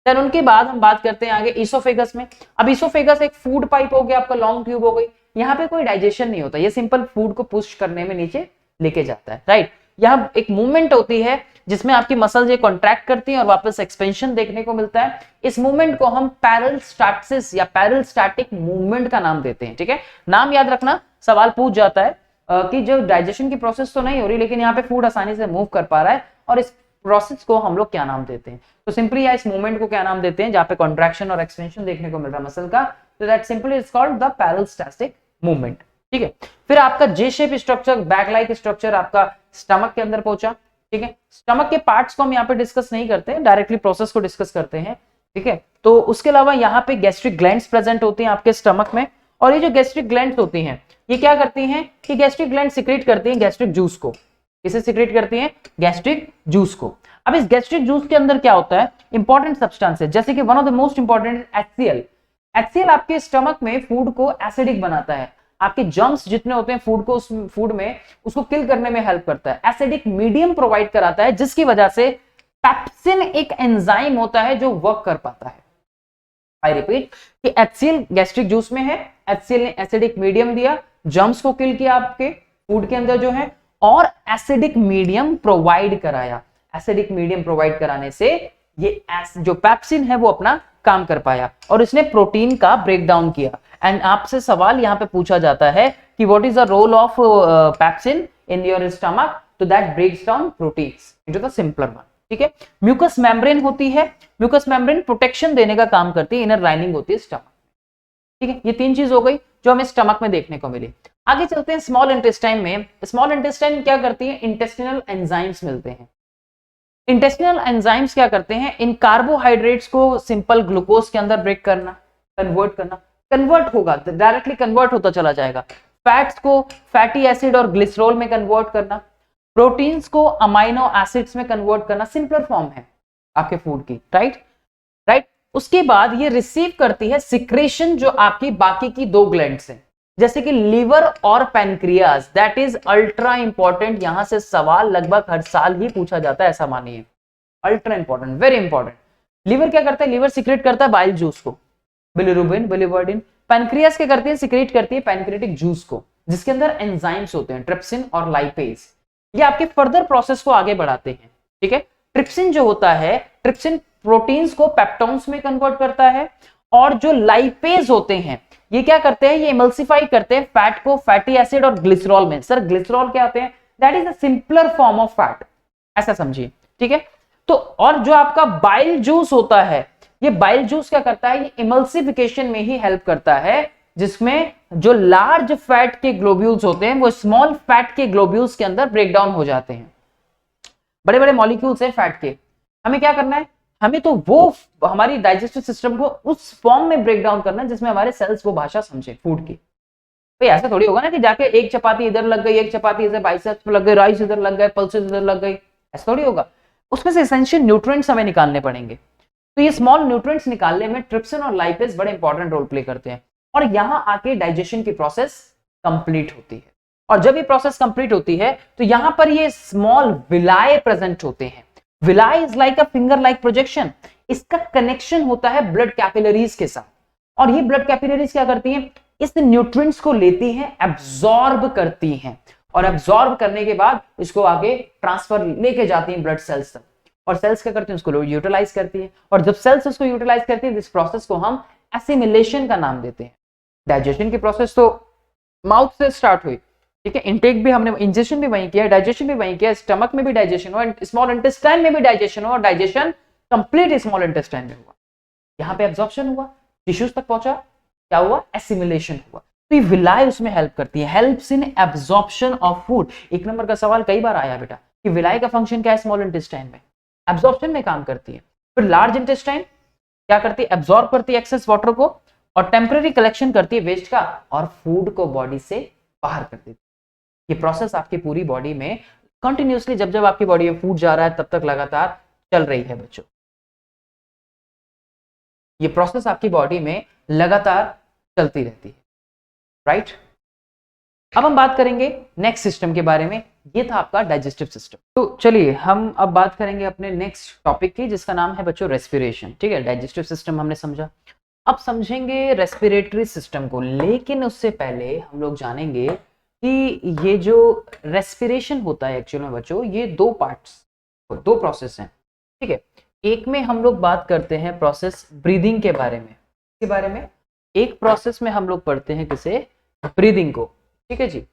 फिर उनके बाद हम बात करते हैं आगे इसोफेगस में। अब इसोफेगस एक फूड पाइप हो गया, आपका लॉन्ग ट्यूब हो गई। यहाँ पे कोई डाइजेशन नहीं होता, ये सिंपल फूड को पुश करने में नीचे लेके जाता है, राइट। यहाँ एक मूवमेंट होती है जिसमें आपकी मसल्स ये कॉन्ट्रैक्ट करती हैं और वापस एक्सपेंशन देखने को मिलता है। इस मूवमेंट को हम पेरिस्टाल्सिस या पेरिस्टाल्टिक मूवमेंट का नाम देते हैं। ठीक है, नाम याद रखना, सवाल पूछ जाता है कि जो डाइजेशन की प्रोसेस तो नहीं हो रही लेकिन यहाँ पे फूड आसानी से मूव कर पा रहा है, और इस प्रोसेस को हम लोग क्या नाम देते हैं। तो सिंपली इस मूवमेंट को क्या नाम देते हैं, जहाँ पे कॉन्ट्रैक्शन और एक्सपेंशन देखने को मिल रहा है मसल का, तो that simply is called the peristaltic movement. ठीक है, फिर आपका जे shape structure, bag like structure आपका स्टमक के अंदर पहुंचा। ठीक है, स्टमक के पार्ट्स को हम यहाँ पे डिस्कस नहीं करते, डायरेक्टली प्रोसेस को डिस्कस करते हैं। ठीक है, तो उसके अलावा यहाँ पे गैस्ट्रिक ग्लैंड्स प्रेजेंट होती हैं आपके स्टमक में, और ये जो गैस्ट्रिक ग्लैंड्स होती हैं ये क्या करती हैं कि गैस्ट्रिक ग्लैंड सिक्रेट करती हैं गैस्ट्रिक जूस को। किसे सिक्रेट करती हैं? गैस्ट्रिक जूस को। अब इस गैस्ट्रिक जूस के अंदर क्या होता है? इंपॉर्टेंट सब्सटेंस है, जैसे कि one of the most important HCl। HCl आपके स्टमक में फूड को एसिडिक बनाता है, आपके जर्म्स जितने होते हैं फूड को, उस फूड में उसको किल करने में हेल्प करता है, एसिडिक मीडियम प्रोवाइड कराता है, जिसकी वजह से पेप्सिन एक एंजाइम होता है जो वर्क कर पाता है। आई रिपीट कि HCl गैस्ट्रिक जूस में है, HCl ने एसिडिक मीडियम दिया, जर्म्स को किल किया आपके फूड के अंदर जो है, और एसिडिक मीडियम प्रोवाइड कराया। एसिडिक मीडियम प्रोवाइड कराने से ये जो पेप्सिन है वो अपना काम कर पाया और इसने प्रोटीन का ब्रेक डाउन किया। एंड आपसे सवाल यहां पे पूछा जाता है कि what is the role of pepsin in your stomach? तो that breaks down proteins into the simpler one. ठीक है, म्यूकस मेम्ब्रेन होती है, म्यूकस मेम्ब्रेन प्रोटेक्शन देने का काम करती है, इनर लाइनिंग होती है स्टमक। ठीक है, ये तीन चीज हो गई जो हमें स्टमक में देखने को मिली। आगे चलते हैं स्मॉल इंटेस्टाइन में। स्मॉल इंटेस्टाइन क्या करती है? इंटेस्टिनल एंजाइम्स मिलते हैं। इंटेस्टिनल एंजाइम्स क्या करते हैं? इन कार्बोहाइड्रेट्स को सिंपल ग्लूकोज के अंदर ब्रेक करना, कन्वर्ट करना, कन्वर्ट होगा, डायरेक्टली कन्वर्ट होता चला जाएगा। फैट्स को फैटी एसिड और ग्लिसरॉल में कन्वर्ट करना, प्रोटीन्स को अमाइनो एसिड्स में कन्वर्ट करना, सिंपलर फॉर्म है आपके फूड की। राइट। उसके बाद ये रिसीव करती है सिक्रेशन जो आपकी बाकी की दो ग्लैंड्स हैं, जैसे कि लीवर और pancreas. That is ultra important, यहां से सवाल लगभग हर साल ही पूछा जाता है, ऐसा मानिए। Ultra important, very important. Liver क्या करता है? लीवर सिक्रेट करता है बाइल जूस को, बिलिरुबिन, बिलिवर्डिन। पैनक्रियाज क्या करती है? सिक्रेट करती है पैनक्रियाटिक जूस को, जिसके अंदर एंजाइम्स होते हैं, ट्रिप्सिन और लाइपेज। ये आपके फर्दर प्रोसेस को आगे बढ़ाते हैं। ठीक है, ट्रिप्सिन जो होता है, ट्रिप्सिन प्रोटीन्स को पेप्टोन्स में कन्वर्ट करता है, और जो लाइपेज होते हैं ये क्या करते हैं? ये इमल्सिफाई करते हैं फैट को फैटी एसिड और ग्लिसरॉल में। सर ग्लिसरॉल क्या होते हैं? That is a simpler form of fat, ऐसा समझिए। ठीक है, तो और जो आपका बाइल जूस होता है, ये बाइल जूस क्या करता है? ये इमल्सिफिकेशन में ही हेल्प करता है, जिसमें जो लार्ज फैट के ग्लोब्यूल्स होते हैं वो स्मॉल फैट के ग्लोब्यूल्स के अंदर ब्रेक डाउन हो जाते हैं। बड़े बड़े मॉलिक्यूल्स हैं फैट के, हमें क्या करना है? हमें तो वो हमारी डाइजेस्टिव सिस्टम को उस फॉर्म में ब्रेक डाउन करना है जिसमें हमारे सेल्स वो भाषा समझे फूड की। भाई ऐसा थोड़ी होगा ना कि जाके एक चपाती इधर लग गई, एक चपाती इधर बाइसेप्स में लग गई, राइस इधर लग गए, पल्सेस इधर लग गई, ऐसा थोड़ी होगा। उसमें से एसेंशियल न्यूट्रिएंट्स हमें निकालने पड़ेंगे। तो ये स्मॉल न्यूट्रिएंट्स निकालने में ट्रिप्सिन और लाइपेज बड़े इंपॉर्टेंट रोल प्ले करते हैं, और यहां आके डाइजेशन की प्रोसेस कंप्लीट होती है। और जब ये प्रोसेस कंप्लीट होती है तो यहां पर ये स्मॉल विलाय प्रेजेंट होते हैं। Villi is like a finger like projection. इसका कनेक्शन होता है ब्लड कैपिलरीज के साथ, और ये ब्लड कैपिलरीज क्या करती हैं? इस न्यूट्रिएंट्स को लेती हैं, एब्जॉर्ब करती हैं, और एब्जॉर्ब करने के बाद इसको आगे ट्रांसफर लेके जाती हैं ब्लड सेल्स तक, और सेल्स क्या करती हैं? उसको यूटिलाइज करती है, और जब सेल्स उसको यूटिलाइज करती है, इस प्रोसेस को हम एसिमिलेशन का नाम देते हैं। डाइजेशन की प्रोसेस तो माउथ से स्टार्ट हुई, ठीक है, इंटेक भी हमने, इंजेक्शन भी वहीं किया, डाइजेशन भी वहीं किया, स्टमक में भी डाइजेशन हुआ, स्मॉल इंटेस्टाइन में भी डाइजेशन हुआ, और डाइजेशन कंप्लीट स्मॉल इंटेस्टाइन में हुआ। यहाँ पे एब्जॉर्प्शन हुआ, टिश्यूज तक पहुंचा, क्या हुआ? एसिमिलेशन हुआ। तो ये विलाय उसमें हेल्प करती है, helps in absorption of food. एक नंबर का सवाल कई बार आया बेटा कि विलाय का फंक्शन क्या है स्मॉल इंटेस्टाइन में? एब्जॉर्प्शन में काम करती है। फिर लार्ज इंटेस्टाइन क्या करती है? एब्जॉर्ब करती है एक्सेस वाटर को, और टेम्पररी कलेक्शन करती है वेस्ट का, और फूड को बॉडी से बाहर कर देती है। ये प्रोसेस आपकी पूरी बॉडी में कंटिन्यूअसली, जब जब आपकी बॉडी में फूड जा रहा है तब तक लगातार चल रही है बच्चों। ये प्रोसेस आपकी बॉडी में लगातार चलती रहती है। राइट, अब हम बात करेंगे नेक्स्ट सिस्टम के बारे में। ये था आपका डाइजेस्टिव सिस्टम। तो चलिए हम अब बात करेंगे अपने नेक्स्ट टॉपिक की, जिसका नाम है बच्चों रेस्पिरेशन। ठीक है, डाइजेस्टिव सिस्टम हमने समझा, अब समझेंगे रेस्पिरेटरी सिस्टम को। लेकिन उससे पहले हम लोग जानेंगे कि ये जो रेस्पिरेशन होता है एक्चुअल में बच्चों, ये दो पार्ट्स, दो प्रोसेस हैं। ठीक है, एक में हम लोग बात करते हैं प्रोसेस ब्रीदिंग के बारे में, इसके बारे में एक प्रोसेस में हम लोग पढ़ते हैं किसे? ब्रीदिंग को। ठीक है जी,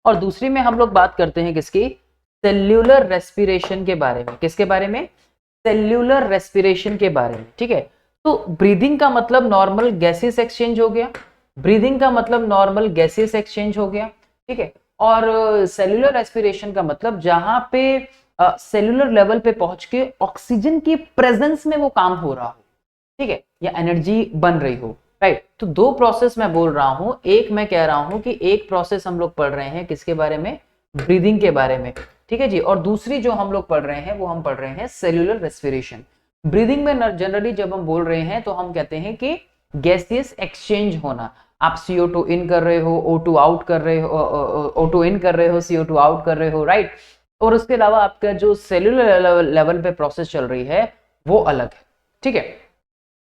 और दूसरी में हम लोग बात करते हैं किसकी? सेल्यूलर रेस्पिरेशन के बारे में। किसके बारे में? सेल्यूलर रेस्पिरेशन के बारे में। ठीक है, तो ब्रीदिंग का मतलब नॉर्मल गैसेस एक्सचेंज हो गया, ब्रीदिंग का मतलब नॉर्मल गैसेस एक्सचेंज हो गया। ठीक है, और सेल्यूलर रेस्पिरेशन का मतलब जहां पे सेल्यूलर लेवल पे पहुंच के ऑक्सीजन की प्रेजेंस में वो काम हो रहा हो, ठीक है, या एनर्जी बन रही हो, राइट। तो दो प्रोसेस मैं बोल रहा हूं, एक मैं कह रहा हूं कि एक प्रोसेस हम लोग पढ़ रहे हैं किसके बारे में, ब्रीदिंग के बारे में, ठीक है जी। और दूसरी जो हम लोग पढ़ रहे हैं वो हम पढ़ रहे हैं सेल्यूलर रेस्पिरेशन। ब्रीदिंग में जनरली जब हम बोल रहे हैं तो हम कहते हैं कि गैसियस एक्सचेंज होना, आप CO2 इन कर रहे हो, O2 आउट कर रहे हो, O2 इन कर रहे हो, CO2 आउट कर रहे हो, राइट। और उसके अलावा आपका जो सेल्यूलर लेवल पे प्रोसेस चल रही है वो अलग है, ठीक है,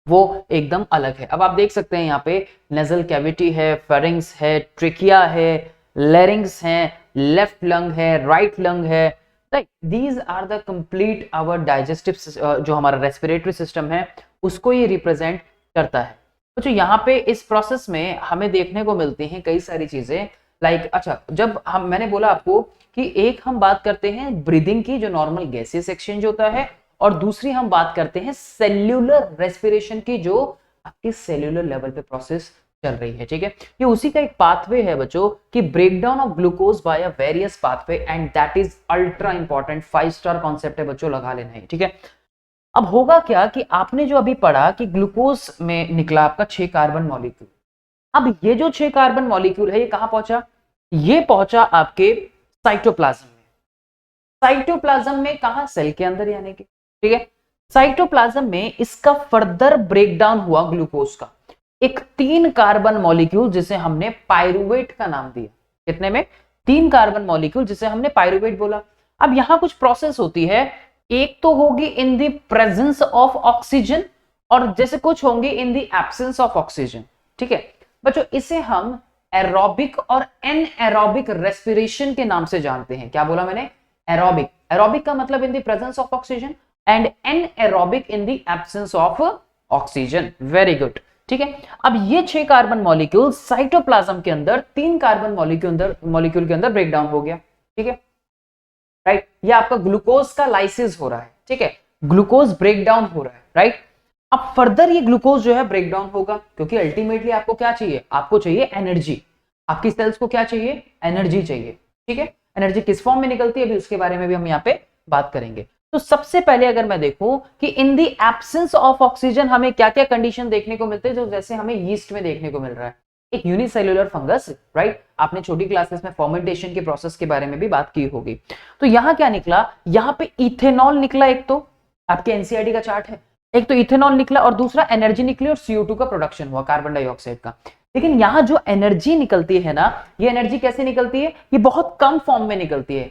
वो एकदम अलग है। अब आप देख सकते हैं यहाँ पे नेजल कैविटी है, फेरिंग्स है, ट्रिकिया है, लैरिंग्स है, लेफ्ट लंग है, राइट लंग है, right. These are the complete our digestive, जो हमारा रेस्पिरेटरी सिस्टम है उसको ये रिप्रेजेंट करता है। तो जो यहाँ पे इस प्रोसेस में हमें देखने को मिलती हैं कई सारी चीजें, लाइक अच्छा, जब मैंने बोला आपको कि एक हम बात करते हैं ब्रीदिंग की जो नॉर्मल गैसेस एक्सचेंज होता है, और दूसरी हम बात करते हैं सेल्यूलर रेस्पिरेशन की जो आपके सेल्यूलर लेवल पे प्रोसेस चल रही है, ठीक है। ये उसी का एक पाथवे है बच्चों कि breakdown of glucose by various pathway, and that is ultra important, 5 star concept है बच्चों, लगा लेना है, ठीक है। अब होगा क्या कि आपने जो अभी पढ़ा कि ग्लूकोज में निकला आपका 6 कार्बन मॉलिक्यूल। अब ये जो 6 कार्बन मॉलिक्यूल है ये कहां पहुंचा, ये पहुंचा आपके साइटोप्लाज्म में। साइटोप्लाज्म में कहां, सेल के अंदर यानी कि, ठीक है। साइटोप्लाज्म में इसका फर्दर ब्रेकडाउन हुआ ग्लूकोज का, एक 3 कार्बन मॉलिक्यूल जिसे हमने पायरुवेट का नाम दिया। कितने में, 3 कार्बन मॉलिक्यूल जिसे हमने पायरुवेट बोला। अब यहां कुछ प्रोसेस होती है, एक तो होगी इन द प्रेजेंस ऑफ ऑक्सीजन, और जैसे कुछ होंगे इन द एब्सेंस ऑफ ऑक्सीजन, ठीक है बच्चों। इसे हम एरोबिक और एनएरोबिक रेस्पिरेशन के नाम से जानते हैं। क्या बोला मैंने, एरोबिक, एरोबिक का मतलब इन the presence of oxygen, and anaerobic in the absence of oxygen. Very good, ठीक है। अब ये 6 कार्बन मॉलिक्यूल साइटोप्लाज्म के अंदर 3 कार्बन मॉलिक्यूल के अंदर ब्रेकडाउन हो गया, ठीक है, राइट। ये आपका ग्लूकोज का लाइसिस हो रहा है, ठीक है, ग्लूकोज ब्रेकडाउन हो रहा है, राइट। अब फर्दर ये ग्लूकोज जो है ब्रेकडाउन होगा, क्योंकि अल्टीमेटली आपको क्या चाहिए, आपको चाहिए एनर्जी, आपकी सेल्स को क्या चाहिए, एनर्जी चाहिए, ठीक है। एनर्जी किस फॉर्म में निकलती है अभी उसके बारे में भी हम यहाँ पे बात करेंगे। तो सबसे पहले अगर मैं देखूं कि इन द एब्सेंस ऑफ ऑक्सीजन हमें क्या क्या कंडीशन देखने को मिलते हैं, जो जैसे हमें यीस्ट में देखने को मिल रहा है, एक यूनिसेल्युलर फंगस, राइट। आपने छोटी क्लासेस में फर्मेंटेशन के प्रोसेस के बारे में भी बात की होगी। तो यहां क्या निकला, यहां पे इथेनॉल निकला, एक तो आपके एनसीईआरटी का चार्ट है, एक तो इथेनॉल निकला और दूसरा एनर्जी निकली और CO2 का प्रोडक्शन हुआ, कार्बन डाइऑक्साइड का। लेकिन यहां जो एनर्जी निकलती है ना, ये एनर्जी कैसे निकलती है, ये बहुत कम फॉर्म में निकलती है,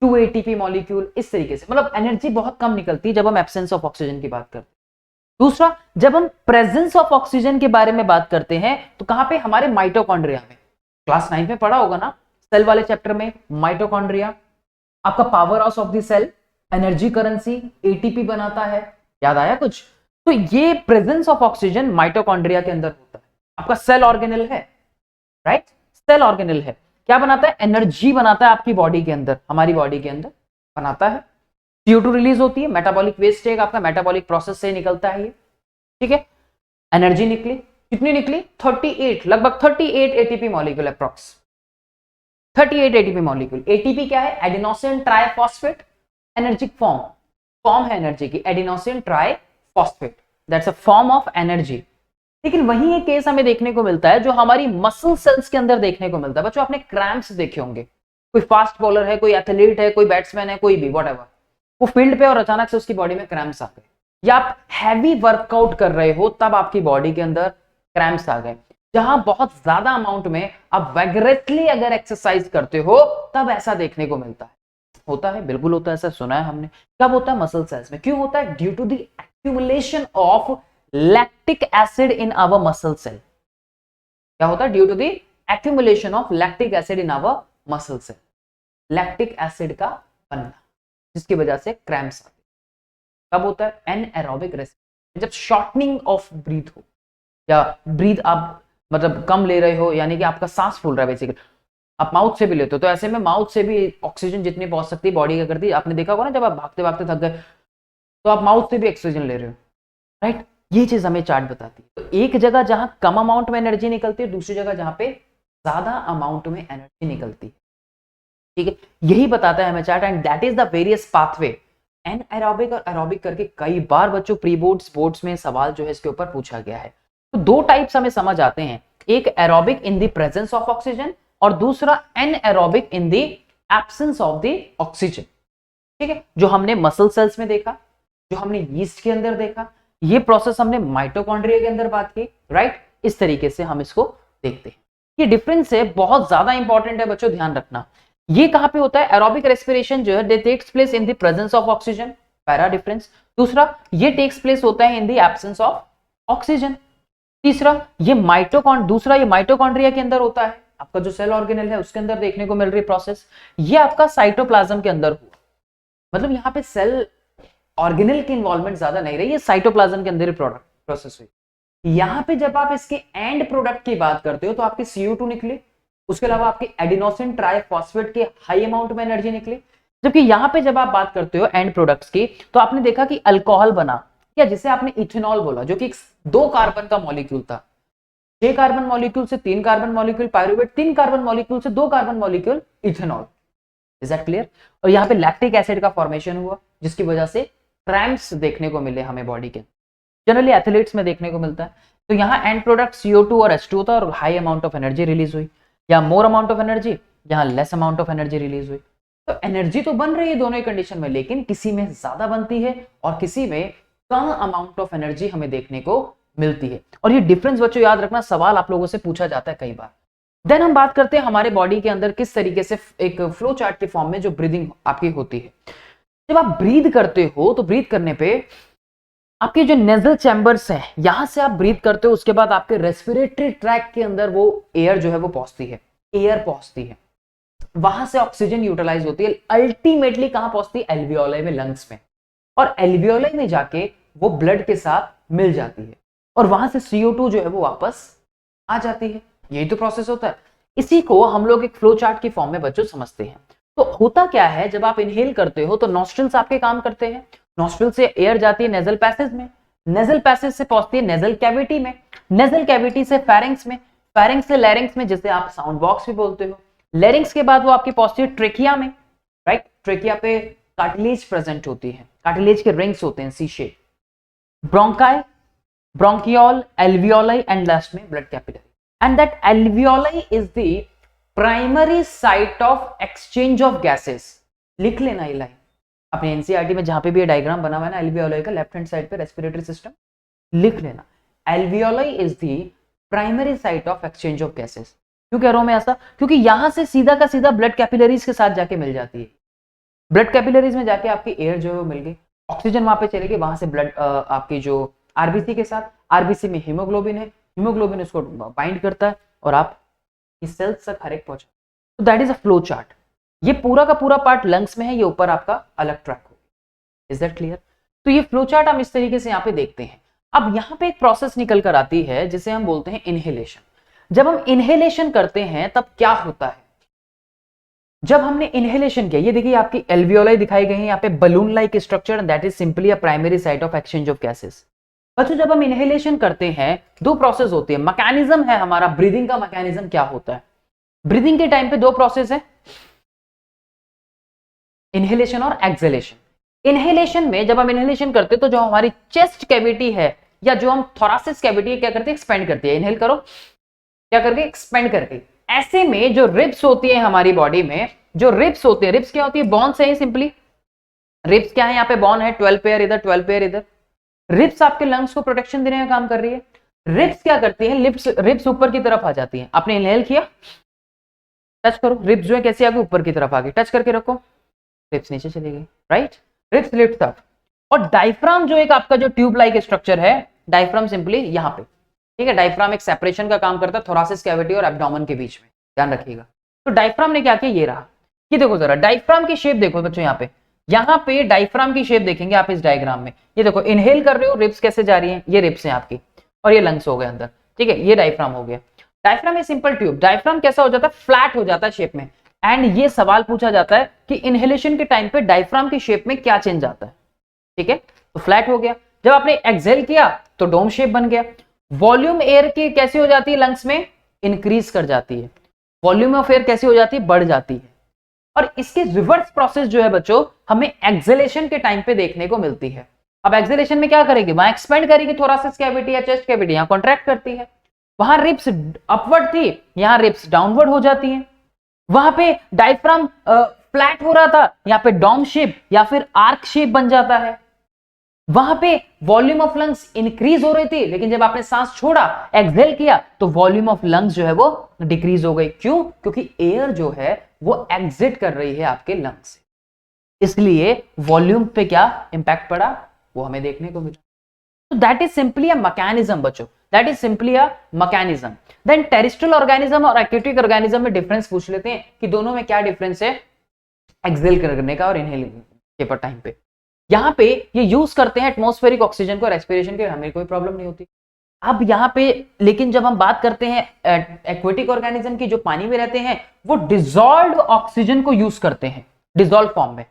2 ATP मॉलिक्यूल, इस तरीके से, मतलब एनर्जी बहुत कम निकलती है जब हम एब्सेंस ऑफ ऑक्सीजन की बात करते हैं। दूसरा, जब हम प्रेजेंस ऑफ ऑक्सीजन के बारे में बात करते हैं तो कहां पे, हमारे माइटोकॉन्ड्रिया में। क्लास 9 में पढ़ा होगा ना, सेल वाले चैप्टर में, माइटोकॉन्ड्रिया आपका power house of the cell, energy currency, ATP बनाता है, याद आया कुछ। तो ये प्रेजेंस ऑफ ऑक्सीजन माइटोकॉन्ड्रिया के अंदर होता है। आपका सेल ऑर्गेनेल है, राइट, सेल ऑर्गेनेल है, क्या बनाता है, एनर्जी बनाता है आपकी बॉडी के अंदर, हमारी बॉडी के अंदर बनाता है। CO2 रिलीज होती है, मेटाबॉलिक वेस्ट है आपका, मेटाबॉलिक प्रोसेस से निकलता है ये, ठीक है। एनर्जी निकली, कितनी निकली, 38, लगभग 38 ATP molecule approx, 38 ATP molecule. ATP क्या है, एडिनोसिन ट्राइफॉस्फेट, एनर्जी फॉर्म है एनर्जी की, adenosine triphosphate, that's a form of energy. लेकिन वही एक केस हमें देखने को मिलता है जो हमारी मसल सेल्स के अंदर देखने को मिलता है। बच्चों आपने क्रैम्प्स देखे होंगे, कोई फास्ट बॉलर है, कोई एथलीट है, कोई बैट्समैन है, कोई भी व्हाटएवर, वो फील्ड पे और अचानक से उसकी बॉडी में क्रैम्प्स आ गए, या आप हैवी वर्कआउट कर रहे हो तब आपकी बॉडी के अंदर क्रैम्प्स आ गए, जहां बहुत ज्यादा अमाउंट में आप वैगरेटली अगर एक्सरसाइज करते हो तब ऐसा देखने को मिलता है। होता है, बिल्कुल होता है, ऐसा सुना है हमने। कब होता है, मसल सेल्स में। क्यों होता है, due to the accumulation of lactic acid in our muscle cell. क्या होता है, due to the accumulation of lactic acid in our muscle cell, lactic acid का बनना, जिसकी वजह से क्रैम्प्स आते हैं। कब होता है, एनएरोबिक रेस्पिरेशन, जब शॉर्टनिंग ऑफ ब्रीथ हो, या ब्रीथ आप मतलब कम ले रहे हो, यानी कि आपका सांस फूल रहा है बेसिकली, आप माउथ से भी लेते हो, तो ऐसे में माउथ से भी ऑक्सीजन जितनी पहुंच सकती है बॉडी क्या करती है, आपने देखा होगा ना, जब आप भागते भागते थक गए तो आप माउथ से भी ऑक्सीजन ले रहे हो, राइट। ये चीज हमें चार्ट बताती है। तो एक जगह जहां कम अमाउंट में एनर्जी निकलती है, दूसरी जगह जहां पे ज्यादा अमाउंट में एनर्जी निकलती है, ठीक है। यही बताता है हमें chart, and that is the various pathway anaerobic और एरोबिक करके कई बार बच्चों प्री बोर्ड्स बोर्ड्स में सवाल जो है इसके ऊपर पूछा गया है। तो दो टाइप्स हमें समझ आते हैं, एक aerobic in the presence of oxygen और दूसरा anaerobic in the absence of the oxygen. ठीक है, जो हमने मसल सेल्स में देखा, जो हमने यीस्ट के अंदर देखा, ये प्रोसेस हमने माइटोकॉन्ड्रिया के अंदर बात की, राइट। इस तरीके से हम इसको देखते हैं। ये डिफरेंस है, बहुत ज्यादा इंपॉर्टेंट है बच्चों, ध्यान रखना। ये कहां पे होता है, एरोबिक रेस्पिरेशन जो है they takes place in the presence of oxygen, para difference. दूसरा, ये टेक्स प्लेस होता है in the absence of oxygen. तीसरा, ये माइटोकॉन्ड्रिया के अंदर होता है, आपका जो सेल ऑर्गेनेल है उसके अंदर देखने को मिल रही प्रोसेस। ये आपका साइटोप्लाज्म के अंदर हुआ, मतलब यहाँ पे सेल ऑर्गेनेल की इन्वॉल्वमेंट ज्यादा नहीं रही, ये साइटोप्लाज्म के अंदर प्रोडक्ट प्रोसेस हुई। यहाँ पे जब आप इसके एंड प्रोडक्ट की बात करते हो तो आपकी CO2 निकली, उसके अलावा आपकी एडिनोसिन ट्राइफॉस्फेट के हाई अमाउंट में एनर्जी निकली। जबकि यहाँ पे जब आप बात करते हो एंड प्रोडक्ट्स की तो आपने देखा कि अल्कोहल बना, या जिसे आपने इथेनॉल बोला, जो कि 2 कार्बन का मॉलिक्यूल था। 6 कार्बन मॉलिक्यूल से 3 carbon molecule pyruvate, 3 carbon molecule से 2 carbon molecule ethanol. Is that clear? और यहाँ पे लैक्टिक एसिड का फॉर्मेशन हुआ, जिसकी वजह से क्रैम्प्स देखने को मिले हमें बॉडी के, जनरली एथलीट्स में देखने को मिलता है। तो यहाँ एंड प्रोडक्ट CO2 और H2 था और high amount of energy release हुई, या मोर अमाउंट ऑफ एनर्जी, यहाँ less amount of energy release हुई। तो एनर्जी तो बन रही है दोनों ही कंडीशन में, लेकिन किसी में ज्यादा बनती है और किसी में कम अमाउंट ऑफ एनर्जी हमें देखने को मिलती है। और ये डिफरेंस बच्चों याद रखना, सवाल आप लोगों से पूछा जाता है कई बार। देन हम बात करते हैं हमारे बॉडी के अंदर किस तरीके से एक फ्लो चार्ट के फॉर्म में जो ब्रीदिंग आपकी होती है। जब आप ब्रीद करते हो तो ब्रीद करने पे आपके जो नेजल चैम्बर्स हैं, यहां से आप ब्रीद करते हो, उसके बाद आपके रेस्पिरेटरी ट्रैक के अंदर वो एयर जो है वो पहुंचती है, एयर पहुंचती है, वहां से ऑक्सीजन यूटिलाइज होती है, अल्टीमेटली कहां पहुंचती है, एल्वियोलाई में, लंग्स में, और एल्वियोलाई में जाके वो ब्लड के साथ मिल जाती है और वहां से CO2 जो है वो वापस आ जाती है। यही तो प्रोसेस होता है। इसी को हम लोग एक फ्लो चार्ट की फॉर्म में बच्चों समझते हैं। तो होता क्या है, जब आप इनहेल करते हो तो नॉस्ट्रिल्स आपके काम करते हैं, नॉस्ट्रिल से एयर जाती है नेजल पैसेज में, नेजल पैसेज से पहुंचती है नेजल कैविटी में, नेजल कैविटी से फेरिंक्स में, फेरिंक्स से लैरिंक्स में, जिसे आप साउंड बॉक्स भी बोलते हो। लैरिंक्स के बाद वो आपकी पहुंचती है ट्रेकिया में, राइट। ट्रेकिया पे कार्टिलेज प्रेजेंट होती है, कार्टिलेज के रिंग्स होते हैं C shape, bronchi, bronchiole, alveoli and last में blood capillary. And that alveoli is the primary site of exchange of gases. लिख लेना ये लाइन अपने एनसीईआरटी में, जहां पे भी ये डायग्राम बना हुआ है ना एल्वियोलाई का, लेफ्ट हैंड साइड पे रेस्पिरेटरी सिस्टम, लिख लेना alveoli is the primary site of exchange of gases. क्यों कह रहा हूं मैं ऐसा, क्योंकि यहां से सीधा का सीधा ब्लड कैपिलरीज के साथ जाके मिल जाती है। ब्लड कैपिलरीज में जाके आपकी एयर जो है वो मिल गई, ऑक्सीजन वहां पे चली गई, वहां से ब्लड आपकी जो आरबीसी के साथ, आरबीसी में हीमोग्लोबिन है, हीमोग्लोबिन उसको बाइंड करता है और आप इस सेल्स तक हर एक पहुंचा। तो that is a flow chart. ये पूरा का पूरा पार्ट लंग्स में है, ये ऊपर आपका अलग ट्रैक हो। Is that clear? तो ये फ्लो चार्ट हम इस तरीके से यहाँ पे देखते हैं। अब यहाँ पे एक प्रोसेस निकल कर आती है जिसे हम बोलते हैं इनहेलेशन। जब हम इनहेलेशन करते हैं तब क्या होता है, जब हमने इनहेलेशन किया, ये देखिए आपकी एल्वियोलाई दिखाई गई है यहाँ पे, balloon like structure, that is simply a primary site of exchange of gases. बच्चों जब हम इनहेलेशन करते हैं दो प्रोसेस होती है, मैकेनिज्म है हमारा, ब्रीदिंग का मैकेनिज्म क्या होता है। ब्रीदिंग के टाइम पे दो प्रोसेस है, इनहेलेशन और एक्सहेलेशन। इनहेलेशन में जब हम इनहेलेशन करते हैं तो जो हमारी चेस्ट कैविटी है या जो हम थोरासिस कैविटी है क्या करती है, एक्सपेंड करती है। इनहेल करो, क्या करके, एक्सपेंड करके। ऐसे में जो रिब्स होती है हमारी बॉडी में, जो रिब्स होते हैं, रिब्स क्या होती है, बॉन्स है सिंपली। रिब्स क्या है, यहाँ पे बॉन है, 12 पेयर इधर, 12 पेयर इधर। रिब्स आपके लंग्स को प्रोटेक्शन देने का काम कर रही है। रिब्स क्या करती है, रिब्स ऊपर की तरफ आ जाती है। आपने इनहेल किया, टच करो, रिब्स जो है कैसे आगे, ऊपर की तरफ आ गई, टच करके रखो, रिब्स नीचे चली गई, राइट। Ribs lift up. और डायफ्राम जो एक आपका जो ट्यूब लाइक स्ट्रक्चर है, डायफ्राम सिंपली यहाँ पे, ठीक है। डायफ्राम एक सेपरेशन का काम करता है थोरासिस कैविटी और एब्डोमेन के बीच में, ध्यान रखिएगा। तो डायफ्राम ने क्या किया, ये रहा, ये देखो जरा डायफ्राम की शेप देखो बच्चों, यहाँ पे डायफ्राम की शेप देखेंगे आप इस डायग्राम में। ये देखो इनहेल कर रहे हो, रिब्स कैसे जा रही है, ये रिब्स है आपकी और ये लंग्स हो गए अंदर, ठीक है। ये डायफ्राम हो गया। डायफ्राम है सिंपल ट्यूब। डायफ्राम कैसा हो जाता है, फ्लैट हो जाता है शेप में। एंड ये सवाल पूछा जाता है कि इनहेलेशन के टाइम पे डायफ्राम की शेप में क्या चेंज आता है, ठीक है। तो फ्लैट हो गया। जब आपने एक्सहेल किया तो डोम शेप बन गया। वॉल्यूम एयर की कैसी हो जाती है, लंग्स में इंक्रीज कर जाती है। वॉल्यूम ऑफ एयर कैसी हो जाती है, बढ़ जाती है। और इसके रिवर्स प्रोसेस जो है बच्चों हमें एक्सेलेशन के टाइम पे देखने को मिलती है। अब एक्सेलेशन में क्या करेगी, वहां एक्सपेंड करेगी थोरासिक कैविटी या चेस्ट कैविटी, यहां कॉन्ट्रैक्ट करती है। वहां रिप्स अपवर्ड थी, यहां रिप्स डाउनवर्ड हो जाती है। वहां पे डायफ्राम फ्लैट हो रहा था, यहां पे डॉम शेप या फिर आर्क शेप बन जाता है। वहां पे वॉल्यूम ऑफ लंग्स इंक्रीज हो रही थी, लेकिन जब आपने सांस छोड़ा, एक्सहेल किया, तो वॉल्यूम ऑफ लंग्स जो है वो डिक्रीज हो गई। क्यों? क्योंकि एयर जो है वो एग्जिट कर रही है आपके लंग्स से, इसलिए वॉल्यूम पे क्या इंपैक्ट पड़ा वो हमें देखने को मिला। तो that is simply a mechanism बच्चों, that is simply a mechanism. Then terrestrial organism और एक्वेटिक ऑर्गेनिज्म में डिफरेंस पूछ लेते हैं कि दोनों में क्या डिफरेंस है एक्सहेल करने का और इनहेल के पर टाइम पे। यहां पे ये यूज करते हैं एटमॉस्फेरिक ऑक्सीजन को, रेस्पिरेशन के हमें कोई प्रॉब्लम नहीं होती। अब यहां पे लेकिन जब हम बात करते हैं एक्वेटिक ऑर्गेनिज्म की जो पानी में रहते हैं, वो डिसॉल्व्ड ऑक्सीजन को यूज करते हैं डिसॉल्व फॉर्म में।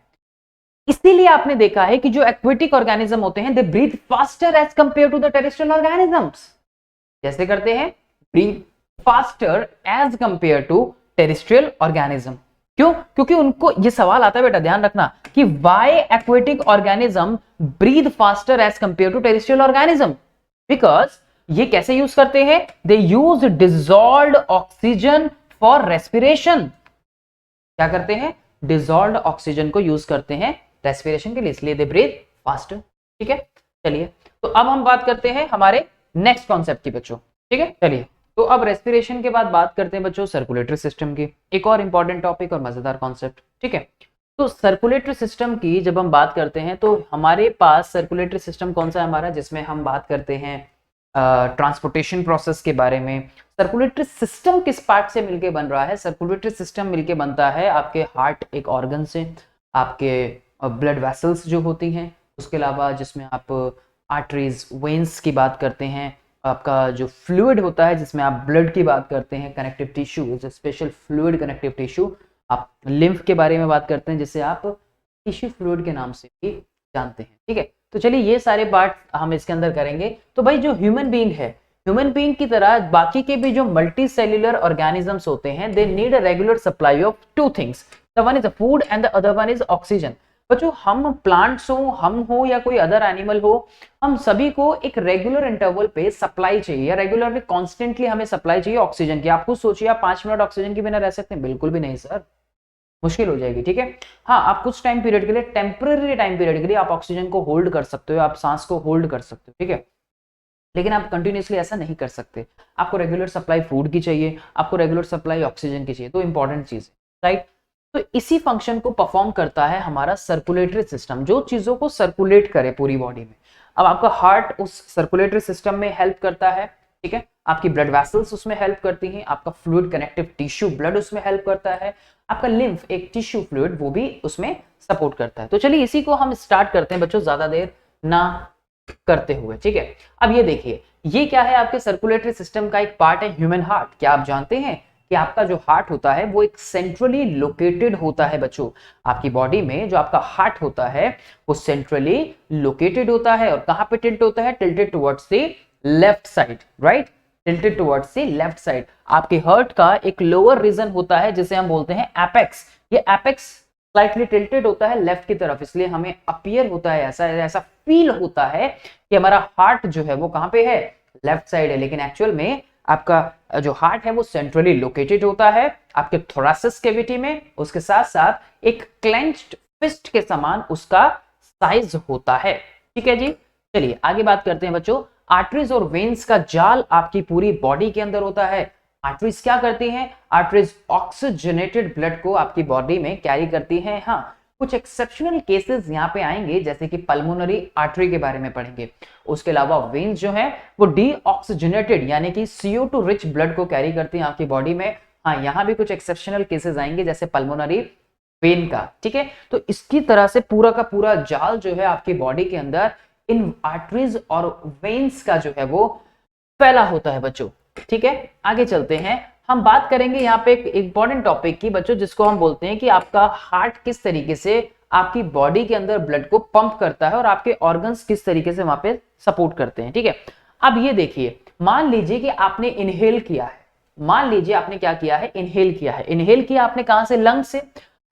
इसीलिए आपने देखा है कि जो एक्वेटिक ऑर्गेनिज्म होते हैं they breathe faster as compare to the terrestrial organisms. कैसे करते हैं? Breathe faster as compare to terrestrial organism. क्यों? क्योंकि उनको ये सवाल आता है बेटा, ध्यान रखना कि why aquatic organism breathe faster as compare to terrestrial organism. Because ये कैसे यूज करते हैं? They use dissolved oxygen for respiration. क्या करते हैं? डिसॉल्व्ड ऑक्सीजन को यूज करते हैं रेस्पिरेशन के लिए, इसलिए दे ब्रीथ फास्टर। ठीक है, चलिए तो अब हम बात करते हैं हमारे नेक्स्ट कॉन्सेप्ट की बच्चों। ठीक है, चलिए तो अब रेस्पिरेशन के बाद बात करते हैं बच्चों सर्कुलेटरी सिस्टम की, एक और इंपॉर्टेंट टॉपिक और मजेदार कॉन्सेप्ट। ठीक है, तो सर्कुलेटरी सिस्टम की जब हम बात करते हैं तो हमारे पास सर्कुलेटरी सिस्टम कौन सा है हमारा, जिसमें हम बात करते हैं ट्रांसपोर्टेशन प्रोसेस के बारे में। सर्कुलेटरी सिस्टम किस पार्ट से मिलके बन रहा है? सर्कुलेटरी सिस्टम मिलके बनता है आपके हार्ट एक ऑर्गन से, आपके ब्लड वेसल्स जो होती हैं, उसके अलावा जिसमें आप आर्टरीज वेन्स की बात करते हैं, आपका जो फ्लूइड होता है जिसमें आप ब्लड की बात करते हैं, connective tissue is a special fluid connective tissue. आप लिम्फ के बारे में बात करते हैं जिसे आप टिश्यू फ्लूइड के नाम से भी जानते हैं। ठीक है, तो चलिए ये सारे पार्ट हम इसके अंदर करेंगे। तो भाई जो ह्यूमन बीइंग है, ह्यूमन बीइंग की तरह बाकी के भी जो मल्टी सेल्यूलर ऑर्गेनिजम्स होते हैं, they need a regular supply of two things, the one is food and the other one is oxygen. बच्चों हम प्लांट्स हो, हम हो या कोई अदर एनिमल हो, हम सभी को एक रेगुलर इंटरवल पे सप्लाई चाहिए या रेगुलरली कॉन्स्टेंटली हमें सप्लाई चाहिए ऑक्सीजन की। आप खुद सोचिए, आप 5 मिनट ऑक्सीजन के बिना रह सकते हैं? बिल्कुल भी नहीं सर, मुश्किल हो जाएगी। ठीक है, हाँ आप कुछ टाइम पीरियड के लिए, टेम्पररी टाइम पीरियड के लिए आप ऑक्सीजन को होल्ड कर सकते हो, आप सांस को होल्ड कर सकते हो। ठीक है, लेकिन आप कंटिन्यूसली ऐसा नहीं कर सकते। आपको रेगुलर सप्लाई फूड की चाहिए, आपको रेगुलर सप्लाई ऑक्सीजन की चाहिए, तो इंपॉर्टेंट चीज है, राइट। तो इसी फंक्शन को परफॉर्म करता है हमारा सर्कुलेटरी सिस्टम, जो चीजों को सर्कुलेट करे पूरी बॉडी में। अब आपका हार्ट उस सर्कुलेटरी सिस्टम में हेल्प करता है, ठीक है, आपकी ब्लड वेसल्स उसमें हेल्प करती हैं, आपका फ्लूइड कनेक्टिव टिश्यू ब्लड उसमें हेल्प करता है, आपका लिम्फ एक टिश्यू फ्लूइड वो भी उसमें सपोर्ट करता है। तो चलिए इसी को हम स्टार्ट करते हैं बच्चों, ज्यादा देर ना करते हुए। ठीक है, अब ये देखिए, ये क्या है? आपके सर्कुलेटरी सिस्टम का एक पार्ट है ह्यूमन हार्ट। क्या आप जानते हैं कि आपका जो हार्ट होता है वो एक सेंट्रली लोकेटेड होता है बच्चों। आपकी बॉडी में जो आपका हार्ट होता है वो सेंट्रली लोकेटेड होता है, और कहां पे टिल्ट होता है? Tilted towards the left side, right, tilted towards the left side. आपके हार्ट का एक लोअर रीजन होता है जिसे हम बोलते हैं एपेक्स। ये एपेक्स स्लाइटली टिल्टेड होता है लेफ्ट की तरफ, इसलिए हमें अपीयर होता है, ऐसा ऐसा फील होता है कि हमारा हार्ट जो है वो कहां पे है? लेफ्ट साइड है। लेकिन एक्चुअल में आपका जो हार्ट है वो सेंट्रली लोकेटेड होता है आपके थोरासिक कैविटी में, उसके साथ साथ एक क्लेंच्ड फिस्ट के समान उसका साइज होता है। ठीक है जी, चलिए आगे बात करते हैं बच्चों। आर्टरीज और वेन्स का जाल आपकी पूरी बॉडी के अंदर होता है। आर्टरीज क्या करती हैं? आर्टरीज ऑक्सीजनेटेड ब्लड को आपकी बॉडी में कैरी करती हैं। हाँ, कुछ एक्सेप्शनल केसेस यहाँ पे आएंगे, जैसे कि पल्मोनरी आर्टरी के बारे में पढ़ेंगे। उसके अलावा वेन्स जो है वो डीऑक्सीजनेटेड यानी कि CO2 रिच ब्लड को कैरी करती है आपकी बॉडी में। हाँ, यहाँ भी कुछ एक्सेप्शनल केसेस आएंगे जैसे पल्मोनरी वेन का। ठीक है, तो इसकी तरह से पूरा का पूरा जाल जो है आपकी बॉडी के अंदर इन आर्टरीज और वेन्स का जो है वो फैला होता है बच्चों। ठीक है, आगे चलते हैं। हम बात करेंगे यहाँ पे एक इंपॉर्टेंट टॉपिक की बच्चों, जिसको हम बोलते हैं कि आपका हार्ट किस तरीके से आपकी बॉडी के अंदर ब्लड को पंप करता है और आपके ऑर्गन्स किस तरीके से वहां पे सपोर्ट करते हैं। ठीक है, अब ये देखिए, मान लीजिए कि आपने इनहेल किया है, मान लीजिए आपने क्या किया है? इनहेल किया है। इनहेल किया आपने कहां से? लंग से।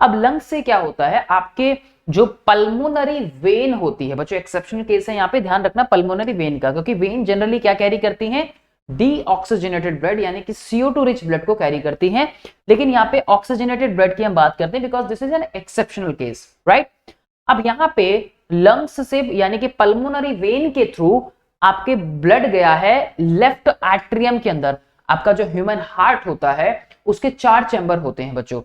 अब लंग्स से क्या होता है, आपके जो पल्मोनरी वेन होती है बच्चों, एक्सेप्शनल केस है यहाँ पे, ध्यान रखना पल्मोनरी वेन का, क्योंकि वेन जनरली क्या कैरी करती हैं, डीऑक्सीजनेटेड ब्लड यानी कि CO2 रिच ब्लड को कैरी करती हैं, लेकिन यहाँ पे ऑक्सीजनेटेड ब्लड की हम बात करते हैं because this is an exceptional case, right. अब यहाँ पे लंग्स से यानी कि पल्मोनरी वेन के थ्रू आपके ब्लड गया है लेफ्ट एट्रियम के अंदर। आपका जो ह्यूमन हार्ट होता है उसके 4 चैम्बर होते हैं बच्चों,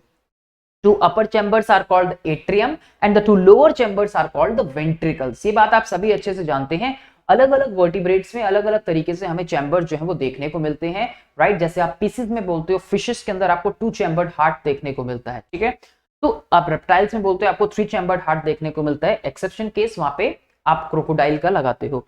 2 upper chambers are called atrium and the 2 lower chambers are called the ventricles। ये बात आप सभी अच्छे से जानते हैं, अलग अलग वर्टिब्रेट्स में अलग अलग तरीके से हमें चैम्बर जो है वो देखने को मिलते हैं, राइट। जैसे आप पीसेस में बोलते हो, फिशेस के अंदर आपको 2 चैम्बर्ड हार्ट देखने को मिलता है, ठीक है। तो आप रेप्टाइल्स में बोलते हो आपको 3 चैम्बर्ड हार्ट देखने को मिलता है, एक्सेप्शन केस वहां पे आप क्रोकोडाइल का लगाते हो।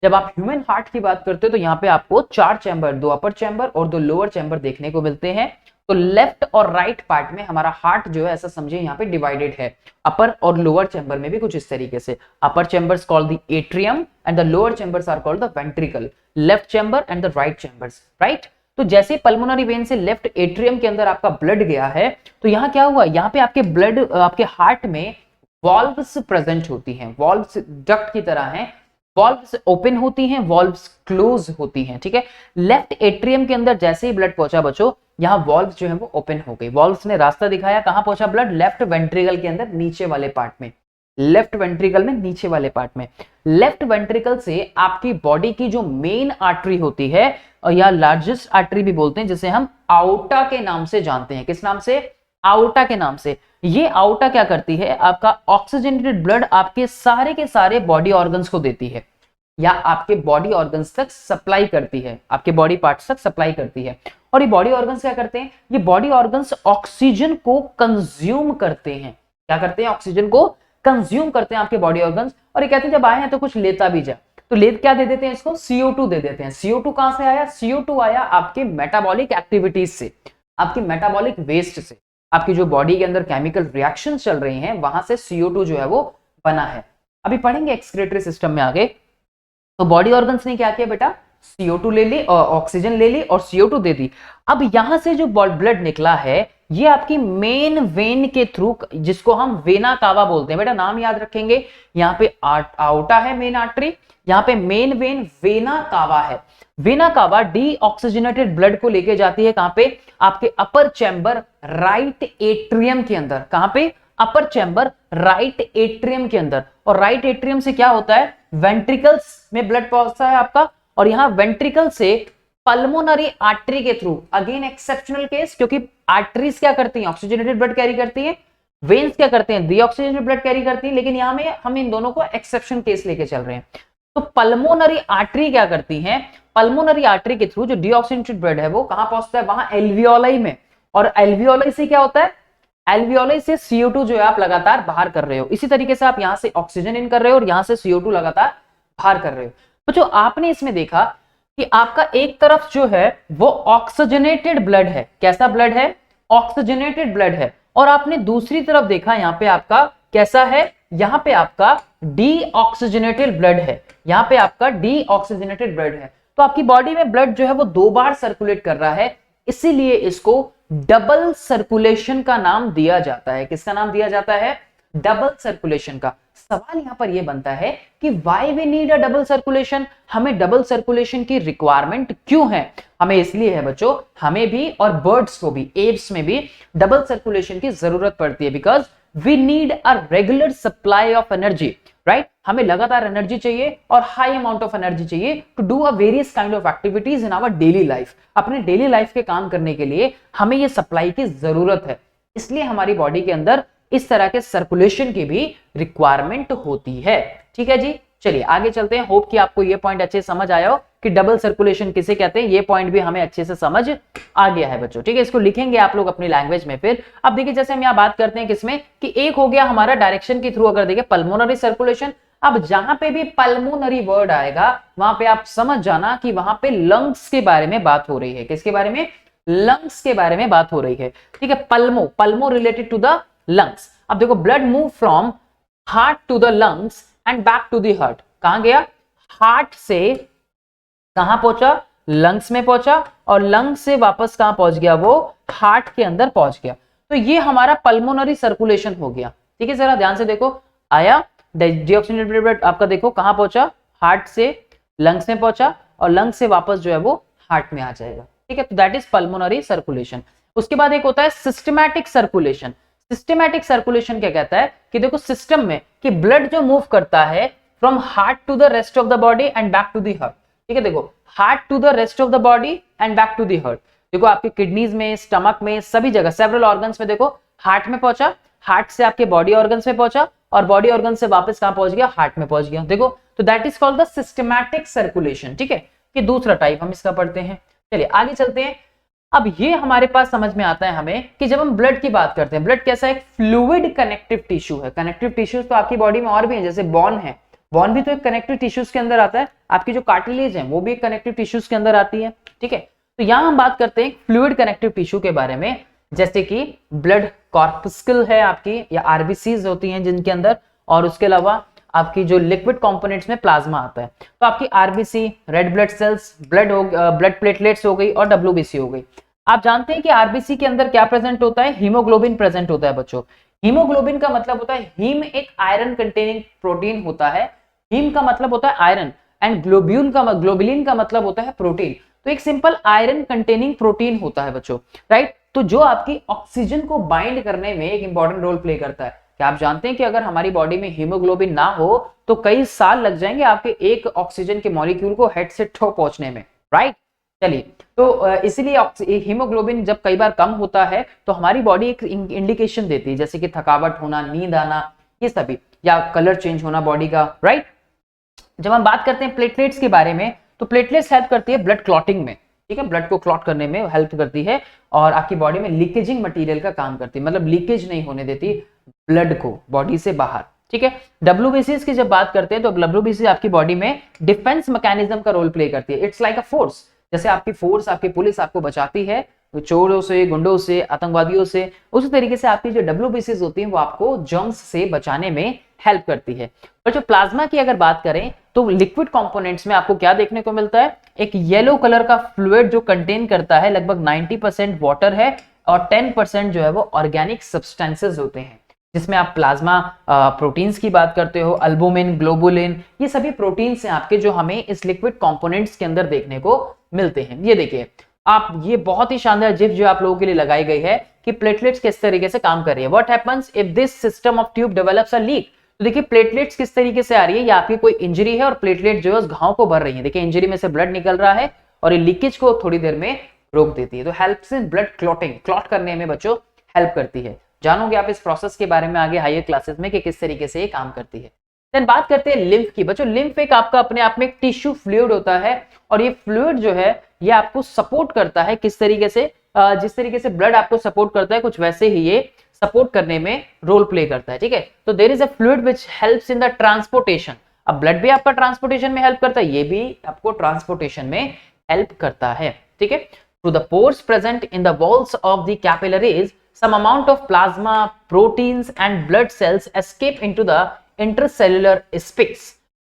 जब आप ह्यूमन हार्ट की बात करते हो तो यहाँ पे आपको 4 चैम्बर, 2 अपर चैम्बर और 2 लोअर चैम्बर देखने को मिलते हैं। तो लेफ्ट और राइट पार्ट में हमारा हार्ट जो है ऐसा समझिए यहाँ पे डिवाइडेड है, अपर और लोअर चैम्बर में भी कुछ इस तरीके से। Upper chambers called the atrium and the lower chambers are called the ventricle, left chamber and the right chambers, right. तो जैसे पल्मोनरी वेन से लेफ्ट एट्रियम के अंदर आपका ब्लड गया है तो यहाँ क्या हुआ, यहाँ पे आपके ब्लड, आपके हार्ट में वॉल्व्स प्रेजेंट होती हैं, वॉल्व्स डक्ट की तरह हैं, वॉल्व्स ओपन होती हैं, वॉल्व्स क्लोज होती हैं, ठीक है। लेफ्ट एट्रियम के अंदर जैसे ही ब्लड पहुंचा बच्चों, यहाँ वॉल्व्स जो है वो ओपन हो गई, वॉल्व्स ने रास्ता दिखाया, कहां पहुंचा ब्लड, लेफ्ट वेंट्रिकल के अंदर नीचे वाले पार्ट में, लेफ्ट वेंट्रिकल में नीचे वाले पार्ट में। लेफ्ट वेंट्रिकल से आपकी बॉडी की जो मेन आर्टरी होती है, और या लार्जेस्ट आर्टरी भी बोलते हैं, जिसे हम आउटा के नाम से जानते हैं, किस नाम से, आउटा के नाम से। ये आउटा क्या करती है, आपका ऑक्सीजनेटेड ब्लड आपके सारे के सारे बॉडी ऑर्गन्स को देती है, या आपके बॉडी ऑर्गन्स तक सप्लाई करती है, आपके बॉडी पार्ट्स तक सप्लाई करती है। और ये बॉडी ऑर्गन्स क्या करते हैं, ये बॉडी ऑर्गन्स ऑक्सीजन को कंज्यूम करते हैं, क्या करते हैं, ऑक्सीजन को कंज्यूम करते हैं आपके बॉडी ऑर्गन्स। और ये कहते हैं जब आए हैं तो कुछ लेता भी जा, तो ले क्या दे देते हैं इसको, CO2 दे देते हैं। CO2 कहां से आया, CO2 आया आपके मेटाबॉलिक एक्टिविटीज से, आपकी मेटाबॉलिक वेस्ट से, आपकी जो बॉडी के अंदर केमिकल रिएक्शंस चल रही हैं वहां से CO2 जो है वो बना है। अभी पढ़ेंगे एक्सक्रीटरी सिस्टम में आगे। तो बॉडी ऑर्गन्स ने क्या किया बेटा, CO2 ले ली और ऑक्सीजन ले ली और CO2 दे दी। अब यहां से जो ब्लड निकला है ये आपकी मेन वेन के थ्रू, जिसको हम वेना कावा बोलते हैं, बेटा नाम याद रखेंगे। यहाँ पे आउटा है मेन आर्टरी, यहाँ पे मेन वेन वेना कावा है। वेना कावा डीऑक्सीजनेटेड ब्लड को लेके जाती है कहां पे, आपके अपर चैम्बर राइट एट्रियम के अंदर, कहां पे, अपर चैम्बर राइट एट्रियम के अंदर। और राइट एट्रियम से क्या होता है, वेंट्रिकल्स में ब्लड पहुंचता है आपका, और यहां वेंट्रिकल से पल्मोनरी आर्टरी के थ्रू, अगेन एक्सेप्शनल केस, क्योंकि आर्टरीज क्या करती हैं, ऑक्सीजनेटेड ब्लड कैरी करती हैं, वेन्स क्या करते हैं, डीऑक्सीजनेटेड ब्लड कैरी करती है, लेकिन यहां में हम इन दोनों को एक्सेप्शन केस लेके चल रहे हैं। तो पल्मोनरी आर्टरी क्या करती है, पल्मोनरी आर्टरी के थ्रू जो डीऑक्सीजनेटेड ब्लड है वो कहां पहुंचता है, वहां एल्वियोलाई में, और एल्वियोलाई से क्या होता है, एल्वियोलाई से CO2 जो है आप लगातार बाहर कर रहे हो। इसी तरीके से आप यहां से ऑक्सीजन इन कर रहे हो और यहां से CO2 लगातार बाहर कर रहे हो। तो जो आपने इसमें देखा कि आपका एक तरफ जो है वो ऑक्सीजनेटेड ब्लड है, कैसा ब्लड है, ऑक्सीजनेटेड ब्लड है, और आपने दूसरी तरफ देखा यहाँ पे आपका कैसा है, यहाँ पे आपका डीऑक्सीजनेटेड ब्लड है, यहाँ पे आपका डीऑक्सीजनेटेड ब्लड है। तो आपकी बॉडी में ब्लड जो है वो 2 बार सर्कुलेट कर रहा है, इसीलिए इसको डबल सर्कुलेशन का नाम दिया जाता है। किसका नाम दिया जाता है, डबल सर्कुलेशन का। सवाल यहां पर यह बनता है कि why we need a double circulation, हमें डबल सर्कुलेशन की रिक्वायरमेंट क्यों है। हमें इसलिए है बच्चों, हमें भी और बर्ड्स को भी, एव्स में भी डबल सर्कुलेशन की जरूरत पड़ती है, because we need a regular supply of energy, right. हमें लगातार एनर्जी चाहिए और हाई अमाउंट ऑफ एनर्जी चाहिए to do a various kind of activities in our daily life. अपने डेली लाइफ के काम करने के लिए हमें ये सप्लाई की जरूरत है, इसलिए हमारी बॉडी के अंदर इस तरह के सर्कुलेशन की भी रिक्वायरमेंट होती है। ठीक है जी, चलिए आगे चलते हैं। होप कि आपको ये पॉइंट अच्छे से समझ आया हो कि डबल सर्कुलेशन किसे कहते हैं, ये पॉइंट भी हमें अच्छे से समझ आ गया है बच्चों। ठीक है, इसको लिखेंगे आप लोग अपनी लैंग्वेज में। फिर अब देखिए, जैसे हम यहाँ बात करते हैं किसमें, कि एक हो गया हमारा डायरेक्शन के थ्रू, अगर देखिए पल्मोनरी सर्कुलेशन। अब जहां पे भी पल्मोनरी वर्ड आएगा वहां पे आप समझ जाना कि वहां पे लंग्स के बारे में बात हो रही है। किसके बारे में, लंग्स के बारे में बात हो रही है। ठीक है, pulmo, pulmo related to the lungs. अब देखो, blood move from heart to the lungs and back to the heart. कहां गया, हार्ट से कहां पहुंचा, लंग्स में पहुंचा, और लंग्स से वापस कहां पहुंच गया, वो हार्ट के अंदर पहुंच गया। तो ये हमारा पल्मोनरी सर्कुलेशन हो गया। ठीक है, जरा ध्यान से देखो, आया डीऑक्सीजनेटेड ब्लड आपका, देखो कहां पहुंचा, हार्ट से लंग्स में पहुंचा और लंग्स से वापस जो है वो हार्ट में आ जाएगा। ठीक है, तो दैट इज पल्मोनरी सर्कुलेशन। उसके बाद एक होता है सिस्टमैटिक सर्कुलेशन। सिस्टमैटिक सर्कुलेशन क्या कहता है कि देखो सिस्टम में कि ब्लड जो मूव करता है from heart to the rest of the body and back to the heart. ठीक है, देखो heart to the rest of the body and back to the heart. देखो आपके किडनीज में, स्टमक में, सभी जगह सेवरल ऑर्गन्स में, देखो हार्ट में पहुंचा, हार्ट से आपके बॉडी ऑर्गन्स में पहुंचा और बॉडी ऑर्गन से वापस कहां पहुंच गया, हार्ट में पहुंच गया। देखो तो that is called the systematic circulation. ठीक है, कि दूसरा टाइप हम इसका पढ़ते हैं। चलिए आगे चलते हैं। अब ये हमारे पास समझ में आता है हमें कि जब हम ब्लड की बात करते हैं, ब्लड कैसा है, फ्लूइड कनेक्टिव टिश्यू है। कनेक्टिव टिश्यूज तो आपकी बॉडी में और भी है, जैसे बोन है, बोन भी तो एक कनेक्टिव टिश्यूज के अंदर आता है। आपकी जो कार्टिलेज है वो भी एक कनेक्टिव टिश्यूज के अंदर आती है। ठीक है, तो यहां हम बात करते हैं फ्लूइड कनेक्टिव टिश्यू के बारे में, जैसे कि ब्लड कॉर्पस्कल है आपकी, या आरबीसीज होती हैं जिनके अंदर, और उसके अलावा आपकी जो लिक्विड कंपोनेंट्स में प्लाज्मा आता है। तो आपकी RBC, red blood cells, blood platelets हो गई और डब्ल्यूबीसी हो गई। आप जानते हैं कि आरबीसी के अंदर क्या प्रेजेंट होता है, हीमोग्लोबिन प्रेजेंट होता है बच्चों। हीमोग्लोबिन का मतलब होता है, हीम एक आयरन कंटेनिंग प्रोटीन होता है, हीम का मतलब होता है आयरन, एंड ग्लोब्यूल का, ग्लोबुलिन का मतलब होता है प्रोटीन। तो एक सिंपल आयरन कंटेनिंग प्रोटीन होता है बच्चों, राइट। तो जो आपकी ऑक्सीजन को बाइंड करने में एक इंपॉर्टेंट रोल प्ले करता है। क्या आप जानते हैं कि अगर हमारी बॉडी में हीमोग्लोबिन ना हो तो कई साल लग जाएंगे आपके एक ऑक्सीजन के मॉलिक्यूल को हेड से टो पहुंचने में, राइट। चलिए, तो इसीलिए हीमोग्लोबिन जब कई बार कम होता है तो हमारी बॉडी एक इंडिकेशन देती है, जैसे कि थकावट होना, नींद आना, ये सभी, या कलर चेंज होना बॉडी का, राइट। जब हम बात करते हैं प्लेटलेट्स के बारे में, तो प्लेटलेट्स हेल्प करती है ब्लड क्लॉटिंग में। ठीक है, ब्लड को क्लॉट करने में हेल्प करती है और आपकी बॉडी में लीकेजिंग मटेरियल का काम करती है, मतलब लीकेज नहीं होने देती ब्लड को बॉडी से बाहर। ठीक है, डब्ल्यूबीसी की जब बात करते हैं तो डब्ल्यूबीसी आपकी बॉडी में डिफेंस मैकेनिज्म का रोल प्ले करती है। इट्स लाइक अ फोर्स, जैसे आपकी फोर्स, आपकी पुलिस आपको बचाती है चोरों से, गुंडों से, आतंकवादियों से, उसी तरीके से आपकी जो डब्ल्यूबीसी होती है वो आपको जर्म्स से बचाने में हेल्प करती है। और जो प्लाज्मा की अगर बात करें तो लिक्विड कंपोनेंट्स में आपको क्या देखने को मिलता है, एक येलो कलर का फ्लूइड जो कंटेन करता है लगभग 90% वाटर है और 10% जो है वो ऑर्गेनिक सब्सटेंसेस होते हैं, जिसमें आप प्लाज्मा प्रोटीन्स की बात करते हो, अल्बुमिन, ग्लोबुलिन, ये सभी प्रोटीन्स हैं आपके जो हमें इस लिक्विड कंपोनेंट्स के अंदर देखने को मिलते हैं। ये देखिए आप, ये बहुत ही शानदार जिफ जो आप लोगों के लिए लगाई गई है कि प्लेटलेट्स किस तरीके से काम कर रही है। What happens if this system of tube develops a leak. तो देखिए प्लेटलेट्स किस तरीके से आ रही है, या आपकी कोई इंजरी है और प्लेटलेट जो है उस घाव को भर रही है। देखिए इंजरी में से ब्लड निकल रहा है और ये लीकेज को थोड़ी देर में रोक देती है। तो helps in blood clotting, clot करने में बच्चों हेल्प करती है। जानोगे आप इस प्रोसेस के बारे में आगे हायर क्लासेस में कि किस तरीके से ये काम करती है। देन बात करते हैं लिम्फ की। बच्चों लिम्फ एक आपका अपने आप में एक टिश्यू फ्लूइड होता है और ये फ्लूइड जो है ये आपको सपोर्ट करता है किस तरीके से, जिस तरीके से ब्लड आपको सपोर्ट करता है कुछ वैसे ही ये सपोर्ट करने में रोल प्ले करता है। ठीक है, तो there is a fluid which helps in the transportation. अब ब्लड भी आपका ट्रांसपोर्टेशन में हेल्प करता है, ये भी आपको ट्रांसपोर्टेशन में हेल्प करता है। ठीक है, through the pores present in the walls of the capillaries some amount of plasma, proteins and blood cells escape into the intercellular space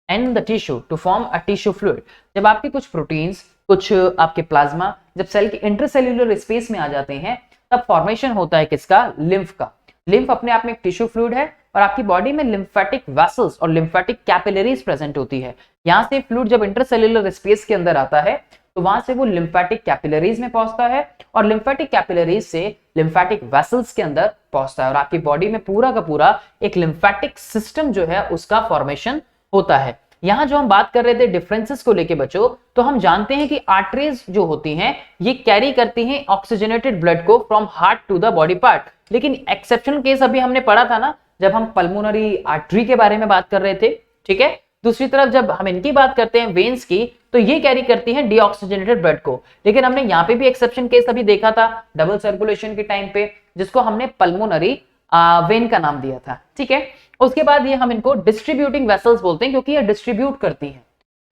and the tissue to form a tissue fluid। जब आपके कुछ proteins, कुछ आपके plasma जब cell के intercellular space में आ जाते हैं तब फॉर्मेशन होता है किसका, लिम्फ का। लिम्फ अपने आप में एक टिश्यू फ्लूइड है और आपकी बॉडी में लिम्फेटिक वेसल्स और लिम्फेटिक कैपिलरीज प्रेजेंट होती है। यहां से फ्लूइड जब इंटरसेल्युलर स्पेस के अंदर आता है तो वहां से वो लिम्फेटिक कैपिलरीज में पहुंचता है और लिम्फेटिक कैपिलरीज से लिम्फेटिक वेसल्स के अंदर पहुंचता है और आपकी बॉडी में पूरा का पूरा एक लिम्फेटिक सिस्टम जो है उसका फॉर्मेशन होता है। यहां जो हम बात कर रहे थे डिफरेंसेस को लेके बच्चों, तो हम जानते हैं कि आर्टरीज जो होती हैं ये कैरी करती हैं ऑक्सीजनेटेड ब्लड को from heart to the body part. लेकिन एक्सेप्शनल केस अभी हमने पढ़ा था ना जब हम पल्मोनरी आर्टरी के बारे में बात कर रहे थे। ठीक है, दूसरी तरफ जब हम इनकी बात करते हैं वेन्स की, तो ये कैरी करती हैं डीऑक्सीजनेटेड ब्लड को। लेकिन हमने यहाँ पे भी एक्सेप्शन केस अभी देखा था डबल सर्कुलेशन के टाइम पे, जिसको हमने पल्मोनरी वेन का नाम दिया था। ठीक है, उसके बाद ये हम इनको डिस्ट्रीब्यूटिंग वेसल्स बोलते हैं क्योंकि ये डिस्ट्रीब्यूट करती हैं,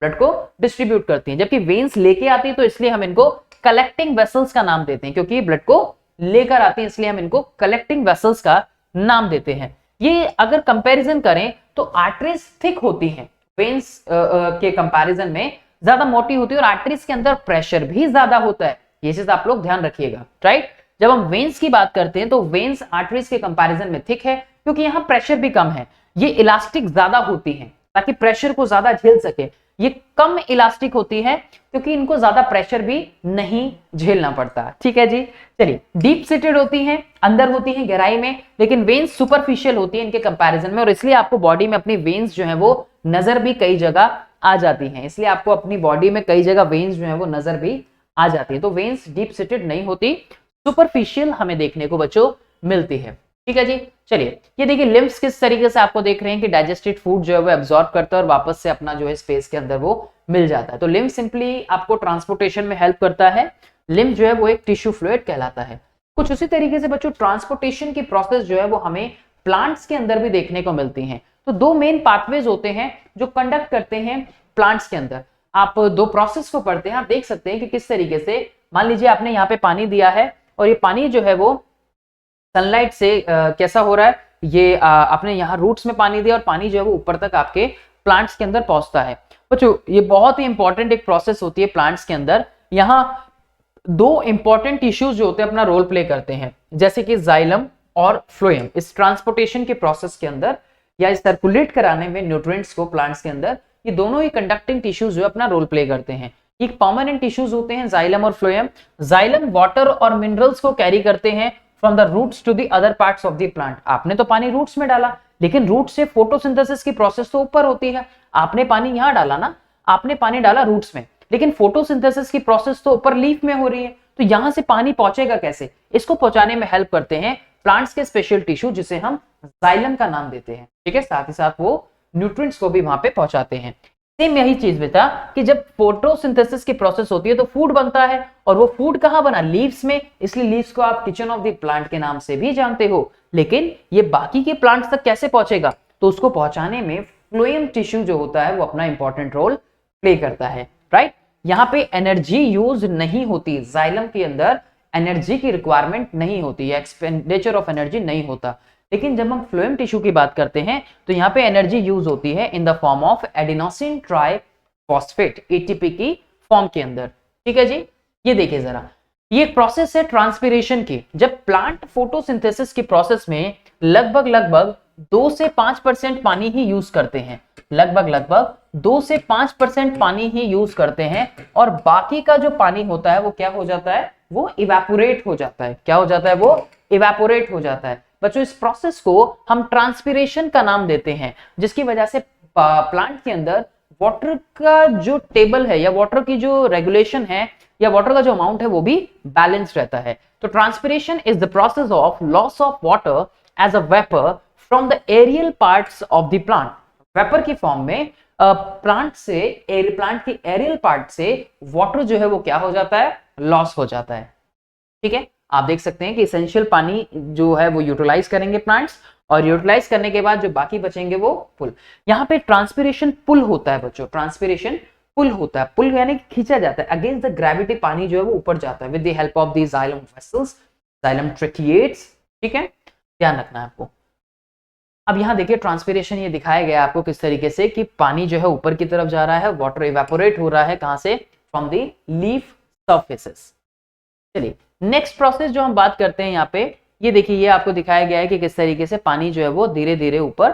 ब्लड को डिस्ट्रीब्यूट करती हैं, जबकि वेन्स लेके आती है तो इसलिए हम इनको कलेक्टिंग वेसल्स का नाम देते हैं, क्योंकि ब्लड को लेकर आती है इसलिए हम इनको कलेक्टिंग वेसल्स का नाम देते हैं। ये अगर कंपैरिजन करें तो आर्टरीज थिक होती हैं, वेन्स के कंपैरिजन में ज्यादा मोटी होती है और आर्टरीज के अंदर प्रेशर भी ज्यादा होता है। ये चीज आप लोग ध्यान रखिएगा, राइट। जब हम वेन्स की बात करते हैं तो वेन्स आर्टरीज के कंपैरिजन में थिक है, क्योंकि यहाँ प्रेशर भी कम है। ये इलास्टिक ज्यादा होती है ताकि प्रेशर को ज्यादा झेल सके। ये कम इलास्टिक होती है क्योंकि इनको ज्यादा प्रेशर भी नहीं झेलना पड़ता। ठीक है जी। चलिए, डीप सीटेड होती हैं, अंदर होती हैं गहराई में, लेकिन वेन्स सुपरफिशियल होती है इनके कंपैरिजन में, और इसलिए आपको बॉडी में अपनी वेन्स जो है वो नजर भी कई जगह आ जाती हैं। इसलिए आपको अपनी बॉडी में कई जगह वेन्स जो है वो नजर भी आ जाती है। तो वेन्स डीप सीटेड नहीं होती, सुपरफिशियल हमें देखने को बच्चों मिलती है। ठीक है जी। चलिए, ये देखिए लिम्फ्स किस तरीके से आपको देख रहे हैं कि डाइजेस्टेड फूड जो है वो एब्जॉर्ब करता है और वापस से अपना जो है स्पेस के अंदर वो मिल जाता है। तो लिम्फ सिंपली आपको ट्रांसपोर्टेशन में हेल्प करता है। लिम्फ जो है वो एक टिश्यू फ्लूइड कहलाता है। कुछ उसी तरीके से बच्चों ट्रांसपोर्टेशन की प्रोसेस जो है वो हमें प्लांट्स के अंदर भी देखने को मिलती है। तो दो मेन पाथवेज होते हैं जो कंडक्ट करते हैं प्लांट्स के अंदर। आप दो प्रोसेस को पढ़ते हैं, आप देख सकते हैं कि किस तरीके से, मान लीजिए आपने यहाँ पे पानी दिया है और ये पानी जो है वो सनलाइट से कैसा हो रहा है, ये आपने यहाँ रूट्स में पानी दिया और पानी जो है वो ऊपर तक आपके प्लांट्स के अंदर पहुंचता है। बच्चों ये बहुत ही इंपॉर्टेंट एक प्रोसेस होती है प्लांट्स के अंदर। यहाँ दो इंपॉर्टेंट टिश्यूज जो होते हैं अपना रोल प्ले करते हैं, जैसे कि जाइलम और फ्लोएम। इस ट्रांसपोर्टेशन के प्रोसेस के अंदर या सर्कुलेट कराने में न्यूट्रिएंट्स को प्लांट्स के अंदर, ये दोनों ही कंडक्टिंग टिश्यूज जो अपना रोल प्ले करते हैं। एक परमानेंट टिश्यूज होते हैं जाइलम और फ्लोएम। जाइलम वाटर और मिनरल्स को कैरी करते हैं from the roots to the other parts of the plant. आपने तो पानी रूट्स में डाला, लेकिन रूट से फोटोसिंथेसिस की प्रोसेस तो ऊपर होती है। आपने पानी यहां डाला ना, आपने पानी डाला रूट्स में, लेकिन फोटोसिंथेसिस की प्रोसेस तो ऊपर लीफ में हो रही है। तो यहां से पानी पहुंचेगा कैसे? इसको पहुंचाने में हेल्प करते हैं प्लांट्स के स्पेशल टिश्यू, जिसे हम जाइलम का नाम देते हैं। ठीक है, साथ ही साथ वो न्यूट्रिएंट्स को भी वहां पे पहुंचाते हैं। सेम यही चीज बेटा कि जब फोटोसिंथेसिस की प्रोसेस होती है तो फूड बनता है, और वो फूड कहां बना? लीव्स में। इसलिए लीव्स को आप किचन ऑफ द प्लांट के नाम से भी जानते हो। लेकिन ये बाकी के प्लांट्स तक कैसे पहुंचेगा? तो उसको पहुंचाने में फ्लोएम टिश्यू जो होता है वो अपना इंपॉर्टेंट रोल प्ले करता है। राइट, यहाँ पे एनर्जी यूज नहीं होती, जाइलम के अंदर एनर्जी की रिक्वायरमेंट नहीं होती, एक्सपेंडिचर ऑफ एनर्जी नहीं होता। लेकिन जब हम फ्लोएम टिश्यू की बात करते हैं तो यहाँ पे एनर्जी यूज होती है in the form of adenosine triphosphate, ATP की फॉर्म के अंदर। ठीक है जी। ये देखिए जरा, ये एक प्रोसेस है ट्रांसपिरेशन की। जब प्लांट फोटोसिंथेसिस की प्रोसेस में लगभग 2 से 5% पानी ही यूज करते हैं, लगभग 2 से 5% पानी ही यूज करते हैं, और बाकी का जो पानी होता है वो क्या हो जाता है? वो इवेपोरेट हो जाता है। क्या हो जाता है? वो इवेपोरेट हो जाता है। बच्चों इस प्रोसेस को हम ट्रांसपिरेशन का नाम देते हैं, जिसकी वजह से प्लांट के अंदर वाटर का जो टेबल है या वाटर की जो रेगुलेशन है या वाटर का जो अमाउंट है वो भी बैलेंस रहता है। तो transpiration is the process of loss of water as a vapour from the aerial parts of the plant. Vapour की फॉर्म में प्लांट की एरियल पार्ट से वाटर जो है वो क्या हो जाता है? लॉस हो जाता है। ठीक है, आप देख सकते हैं कि एसेंशियल पानी जो है वो यूटिलाइज करेंगे प्लांट्स, और यूटिलाइज करने के बाद जो बाकी बचेंगे वो पुल। यहाँ पे ट्रांसपिरेशन पुल होता है बच्चों, ट्रांसपिरेशन पुल होता है। पुल यानी खींचा जाता है अगेंस्ट द ग्रेविटी, पानी जो है वो ऊपर जाता है with the help of the xylem vessels, xylem tracheids. ठीक है, ध्यान रखना है आपको। अब यहाँ देखिए ट्रांसपिरेशन ये दिखाया गया आपको किस तरीके से कि पानी जो है ऊपर की तरफ जा रहा है, वाटर इवेपोरेट हो रहा है, कहां से? From the leaf surfaces. चलिए नेक्स्ट प्रोसेस जो हम बात करते हैं यहाँ पे, ये देखिए ये आपको दिखाया गया है कि किस तरीके से पानी जो है वो धीरे धीरे ऊपर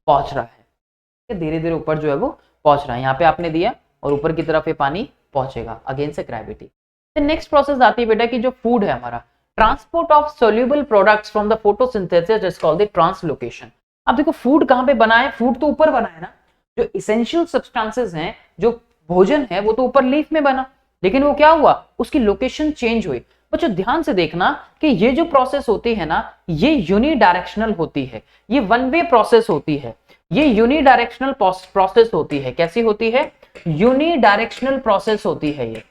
पहुंच रहा है, धीरे धीरे ऊपर जो है वो पहुंच रहा है। यहाँ पे आपने दिया और ऊपर की तरफ ये पानी पहुंचेगा against the gravity. Next process आती है बेटा कि जो फूड है हमारा, transport of soluble products from the photosynthesis is called the translocation. अब देखो फूड कहां पे बना है? फूड तो ऊपर बना है ना। जो इसेंशियल सब्सटेंसेस हैं, जो भोजन है, वो तो ऊपर लीफ में बना, लेकिन वो क्या हुआ? उसकी लोकेशन चेंज हुई। बच्चों ध्यान से देखना कि ये जो प्रोसेस होती है ना, ये यूनिडायरेक्शनल होती है, ये वन वे प्रोसेस होती है, ये यूनिडायरेक्शनल प्रोसेस होती है। कैसी होती है? यूनिडायरेक्शनल प्रोसेस होती है ये।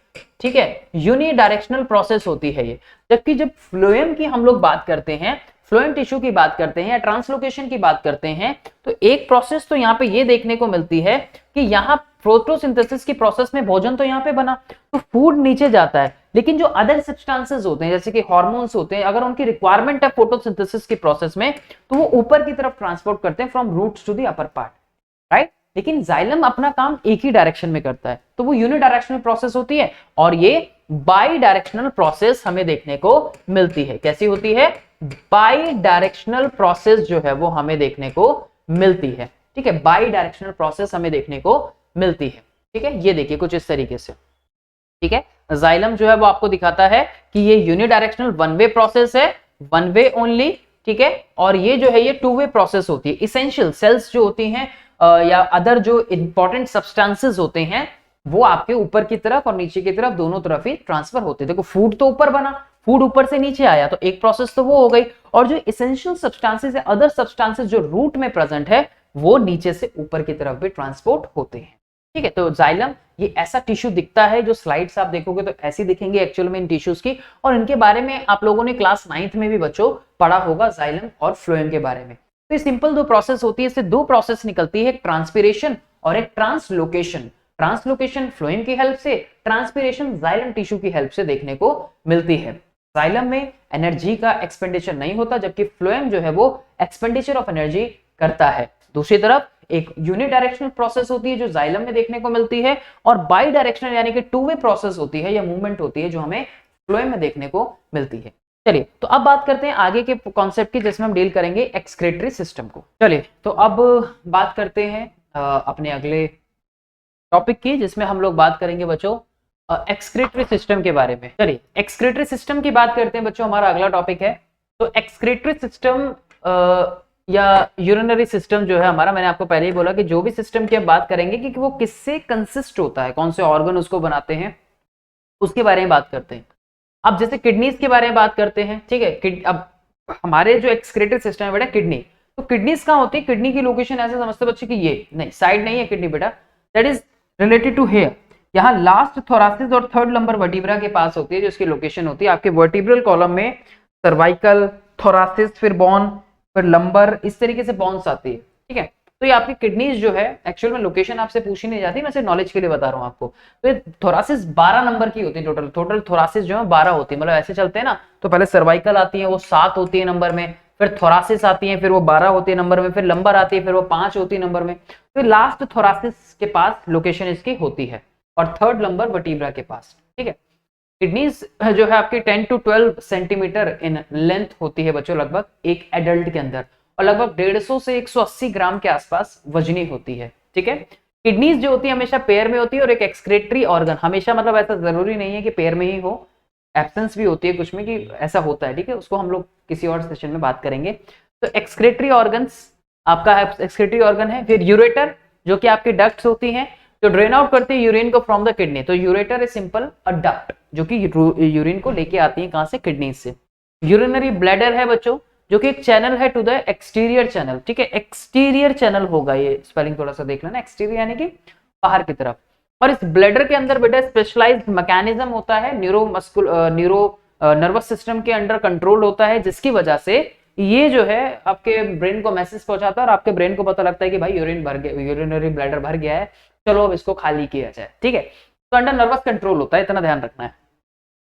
ठीक है, यूनिडायरेक्शनल प्रोसेस होती है ये। जबकि जब फ्लोएम की हम लोग बात करते हैं, फ्लोएम टिश्यू की बात करते हैं या ट्रांसलोकेशन की बात करते हैं, तो एक प्रोसेस तो यहाँ पे ये देखने को मिलती है कि यहाँ फोटोसिंथेसिस की प्रोसेस में भोजन तो यहाँ पे बना, तो फूड नीचे जाता है, लेकिन जो अदर सब्सटेंसेस होते हैं जैसे कि हार्मोन्स होते हैं, अगर उनकी रिक्वायरमेंट है फोटोसिंथेसिस की प्रोसेस में, तो वो ऊपर की तरफ ट्रांसपोर्ट करते हैं from roots to the upper part. Right, लेकिन जाइलम अपना काम एक ही डायरेक्शन में करता है, तो वो यूनिडायरेक्शनल प्रोसेस होती है। और ये बाई डायरेक्शनल प्रोसेस हमें देखने को मिलती है। कैसी होती है? बाई डायरेक्शनल प्रोसेस जो है वो हमें देखने को मिलती है। ठीक है, बाई डायरेक्शनल प्रोसेस हमें देखने को मिलती है। ठीक है, ये देखिए कुछ इस तरीके से। ठीक है, जाइलम जो है वो आपको दिखाता है कि ये यूनिडायरेक्शनल वन वे प्रोसेस है, वन वे ओनली। ठीक है, और ये जो है ये टू वे प्रोसेस होती है। इसेंशियल सेल्स जो होती हैं या अदर जो इंपॉर्टेंट सब्सटेंसेस होते हैं वो आपके ऊपर की तरफ और नीचे की तरफ दोनों तरफ ही ट्रांसफर होते हैं। देखो फूड तो ऊपर बना, फूड ऊपर से नीचे आया, तो एक प्रोसेस तो वो हो गई। और जो इसेंशियल सब्सटेंसेस या अदर सब्सटेंसेस जो रूट में प्रेजेंट है वो नीचे से ऊपर की तरफ भी ट्रांसपोर्ट होते हैं। ठीक है, तो जाइलम ये ऐसा टिश्यू दिखता है, जो स्लाइड्स आप देखोगे तो ऐसी दिखेंगे एक्चुअल में इन टिश्यूज की। और इनके बारे में आप लोगों ने क्लास 9th में भी बच्चों पढ़ा होगा, जाइलम और फ्लोएम के बारे में। तो ये सिंपल दो प्रोसेस होती है, इससे दो प्रोसेस निकलती है, एक ट्रांसपिरेशन और एक ट्रांसलोकेशन। ट्रांसलोकेशन फ्लोएम की हेल्प से, ट्रांसपिरेशन जाइलम टिश्यू की हेल्प से देखने को मिलती है। जाइलम में एनर्जी का एक्सपेंडिचर नहीं होता, जबकि फ्लोएम जो है वो एक्सपेंडिचर ऑफ एनर्जी करता है। दूसरी तरफ एक यूनिडायरेक्शनल प्रोसेस होती है जो जाइलम में देखने को मिलती है, और बाई डायरेक्शनल यानी कि टू वे प्रोसेस होती है या मूवमेंट होती है जो हमें फ्लोएम में देखने को मिलती है। चलिए, तो अब बात करते हैं आगे के कॉन्सेप्ट की, जिसमें हम डील करेंगे एक्सक्रीटरी सिस्टम को। चलिए, तो अब बात करते हैं अपने अगले टॉपिक की, जिसमें हम लोग बात करेंगे बच्चों एक्सक्रीटरी सिस्टम के बारे में। चलिए, एक्सक्रीटरी सिस्टम की बात करते हैं बच्चों, हमारा अगला टॉपिक है। तो एक्सक्रीटरी सिस्टम या यूरिनरी सिस्टम जो है हमारा, मैंने आपको पहले ही बोला कि जो भी सिस्टम की हम बात करेंगे कि वो किससे कंसिस्ट होता है, कौन से ऑर्गन उसको बनाते हैं, उसके बारे में बात करते हैं। अब जैसे किडनीज के बारे में बात करते हैं। ठीक है, अब हमारे जो एक्सक्रीटरी सिस्टम है बेटा किडनी, तो किडनीज कहाँ होती है? किडनी की लोकेशन ऐसे समझते बच्चे कि ये नहीं, साइड नहीं है किडनी बेटा, that is related to here. यहाँ लास्ट थोरासिस और थर्ड लंबर वर्टिब्रा के पास होती है, जो इसकी लोकेशन होती है। आपके वर्टिब्रल कॉलम में सर्वाइकल, थोरासिस, फिर बोन, फिर लंबर, इस तरीके से बोन्स आती है। ठीक है, तो ये आपकी किडनीज जो है एक्चुअल में लोकेशन आपसे पूछी नहीं जाती, मैं सिर्फ नॉलेज के लिए बता रहा हूँ आपको। तो ये थोरासिस 12 नंबर की होती है, टोटल थोरासिस जो है 12 होती है। मतलब ऐसे चलते हैं ना, तो पहले सर्वाइकल आती है, वो 7 होती है नंबर में, फिर थोरासिस आती है, फिर वो 12 होती है नंबर में, फिर लंबर आती है, फिर वो 5 होती है नंबर में। तो लास्ट थोरासिस के पास लोकेशन इसकी होती है, और थर्ड नंबर वर्टिब्रा के पास। ठीक है, किडनीज जो है आपकी 10 to 12 सेंटीमीटर इन लेंथ होती है बच्चों, लगभग एक एडल्ट के अंदर, और लगभग 150 से 180 ग्राम के आसपास वजनी होती है। ठीक है, किडनीज जो होती है हमेशा पेयर में होती है, और एक एक्सक्रीटरी ऑर्गन, हमेशा मतलब ऐसा जरूरी नहीं है कि पेयर में ही हो, एब्सेंस भी होती है कुछ में कि ऐसा होता है। ठीक है, उसको हम लोग किसी और सेशन में बात करेंगे। तो एक्सक्रीटरी ऑर्गन्स आपका एक्सक्रीटरी ऑर्गन है। फिर यूरेटर, जो कि आपकी डक्ट्स होती हैं जो ड्रेन आउट करती है यूरिन को फ्रॉम द किडनी। तो ureter is simple a duct जो कि यूरिन को लेके आती है कहां से? किडनी से। यूरिनरी ब्लैडर है बच्चों, जो कि एक चैनल है टू द एक्सटीरियर चैनल। ठीक है, एक्सटीरियर चैनल होगा, ये स्पेलिंग थोड़ा सा देख लेना, एक्सटीरियर यानी कि बाहर की तरफ। और इस ब्लैडर के अंदर बेटा स्पेशलाइज्ड मैकेनिज्म होता है, न्यूरो नर्वस सिस्टम के अंडर कंट्रोल होता है, जिसकी वजह से ये जो है आपके ब्रेन को मैसेज पहुंचाता है, और आपके ब्रेन को पता लगता है कि भाई यूरिन भर गया, यूरिनरी ब्लैडर भर गया है, चलो अब इसको खाली किया जाए। ठीक है, तो अंडर नर्वस कंट्रोल होता है, इतना ध्यान रखना है।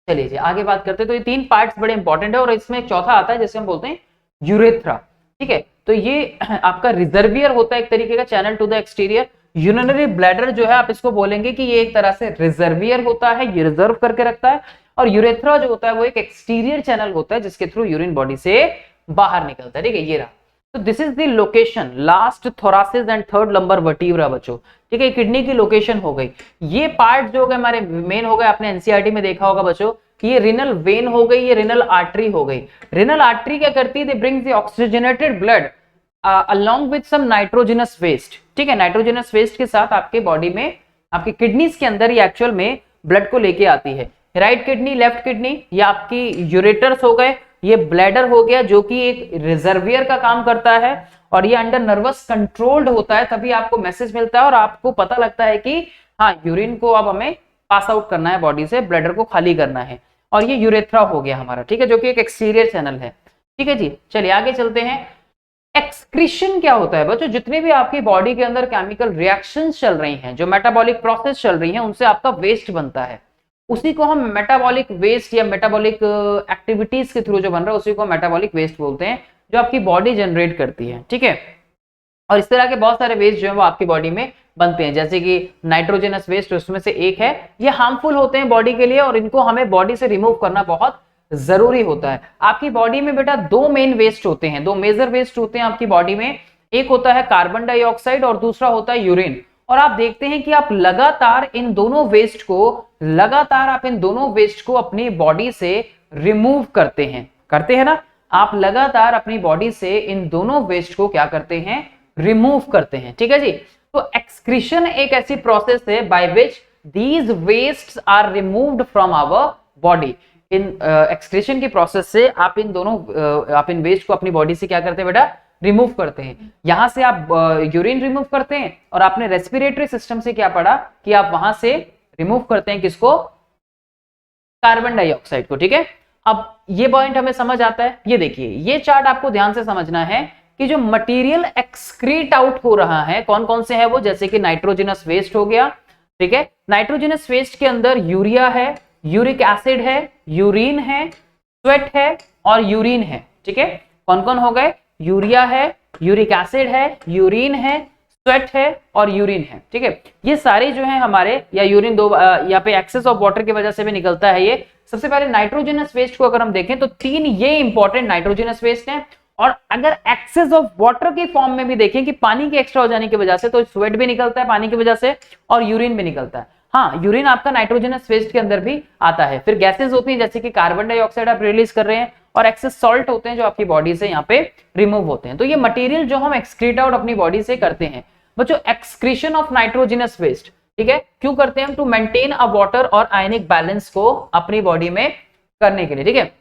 चलिए जी आगे बात करते हैं। तो ये 3 पार्ट्स बड़े इंपॉर्टेंट है, और इसमें एक चौथा आता है जिसे हम बोलते हैं यूरेथ्रा। ठीक है, तो ये आपका रिजर्वियर होता है, एक तरीके का channel to the exterior. Urinary bladder जो है आप इसको बोलेंगे कि ये एक तरह से रिजर्वियर होता है, ये रिजर्व करके रखता है। और यूरेथ्रा जो होता है वो एक एक्सटीरियर चैनल होता है, जिसके थ्रू यूरिन बॉडी से बाहर निकलता है। ठीक है, ये रहा। तो this is the location last thoracic and third lumbar vertebra बच्चों। ठीक है, किडनी की लोकेशन हो गई। ये पार्ट जो हो गए हमारे मेन हो गए, आपने एनसीईआरटी में देखा होगा बच्चों कि ये रिनल वेन हो गई, ये रिनल आर्टरी हो गई। रिनल आर्टरी क्या करती है? They brings the oxygenated blood along with some nitrogenous waste. ठीक है, नाइट्रोजनस वेस्ट के साथ आपके बॉडी में, आपकी किडनीज के अंदर ये एक्चुअल में ब्लड को लेके आती है। राइट किडनी, लेफ्ट किडनी, ये आपकी यूरेटर्स हो गए, ये ब्लैडर हो गया जो कि एक रिजर्वियर का काम करता है, और ये अंडर नर्वस कंट्रोल्ड होता है, तभी आपको मैसेज मिलता है और आपको पता लगता है कि हाँ यूरिन को अब हमें पास आउट करना है बॉडी से, ब्लैडर को खाली करना है। और ये यूरेथ्रा हो गया हमारा। ठीक है, जो कि एक एक्सटीरियर चैनल है। ठीक है जी, चलिए आगे चलते हैं। एक्सक्रीशन क्या होता है बच्चों? जितने भी आपकी बॉडी के अंदर केमिकल रिएक्शंस चल रही हैं, जो मेटाबॉलिक प्रोसेस चल रही हैं, उनसे आपका वेस्ट बनता है, उसी को हम मेटाबॉलिक वेस्ट या मेटाबॉलिक एक्टिविटीज के थ्रू जो बन रहा है उसी को मेटाबॉलिक वेस्ट बोलते हैं, जो आपकी बॉडी जनरेट करती है। ठीक है, और इस तरह के बहुत सारे वेस्ट जो है वो आपकी बॉडी में बनते हैं, जैसे कि नाइट्रोजनस वेस्ट उसमें से एक है। ये हार्मफुल होते हैं बॉडी के लिए और इनको हमें बॉडी से रिमूव करना बहुत जरूरी होता है। आपकी बॉडी में बेटा दो मेन वेस्ट होते हैं, दो मेजर वेस्ट होते हैं आपकी बॉडी में। एक होता है कार्बन डाइऑक्साइड और दूसरा होता है यूरिन। और आप देखते हैं कि आप लगातार इन दोनों वेस्ट को अपनी बॉडी से रिमूव करते हैं ना। आप लगातार अपनी बॉडी से इन दोनों वेस्ट को क्या करते हैं, रिमूव करते हैं, ठीक है जी। तो एक्सक्रीशन एक ऐसी प्रोसेस है by which these wastes are removed from our body. इन एक्सक्रीशन की प्रोसेस से आप इन वेस्ट को अपनी बॉडी से क्या करते हैं बेटा, रिमूव करते हैं। यहां से आप यूरिन रिमूव करते हैं और आपने रेस्पिरेटरी सिस्टम से क्या पढ़ा कि आप वहां से रिमूव करते हैं किसको, कार्बन डाइऑक्साइड को, ठीक है। अब ये पॉइंट हमें समझ आता है। ये देखिए, ये चार्ट आपको ध्यान से समझना है कि जो मटेरियल एक्सक्रीट आउट हो रहा है कौन कौन से है वो, जैसे कि नाइट्रोजनस वेस्ट हो गया, ठीक है। नाइट्रोजनस वेस्ट के अंदर यूरिया है, यूरिक एसिड है, यूरिन है, स्वेट है और यूरिन है, ठीक है। कौन कौन हो गए, यूरिया है, यूरिक एसिड है, यूरिन है, स्वेट है और यूरिन है, ठीक है। ये सारे जो है हमारे, या यूरिन दो यहाँ पे एक्सेस ऑफ वाटर की वजह से भी निकलता है ये। सबसे पहले नाइट्रोजनस वेस्ट को अगर हम देखें तो तीन ये इंपॉर्टेंट नाइट्रोजनस वेस्ट हैं। और अगर एक्सेस ऑफ वाटर के फॉर्म में भी देखें कि पानी के एक्स्ट्रा हो जाने की वजह से, तो स्वेट भी निकलता है पानी की वजह से और यूरिन भी निकलता है। हाँ, यूरिन आपका नाइट्रोजनस वेस्ट के अंदर भी आता है। फिर गैसेस होती हैं जैसे कि कार्बन डाइऑक्साइड आप रिलीज कर रहे हैं और एक्सेस सॉल्ट होते हैं जो आपकी बॉडी से यहाँ पे रिमूव होते हैं। तो ये मटेरियल जो हम एक्सक्रीट आउट अपनी बॉडी से करते हैं बच्चों, एक्सक्रीशन ऑफ नाइट्रोजनस वेस्ट, ठीक है, क्यों करते हैं हम, टू मेंटेन अ वाटर और आयनिक बैलेंस को अपनी बॉडी में करने के लिए, ठीक है।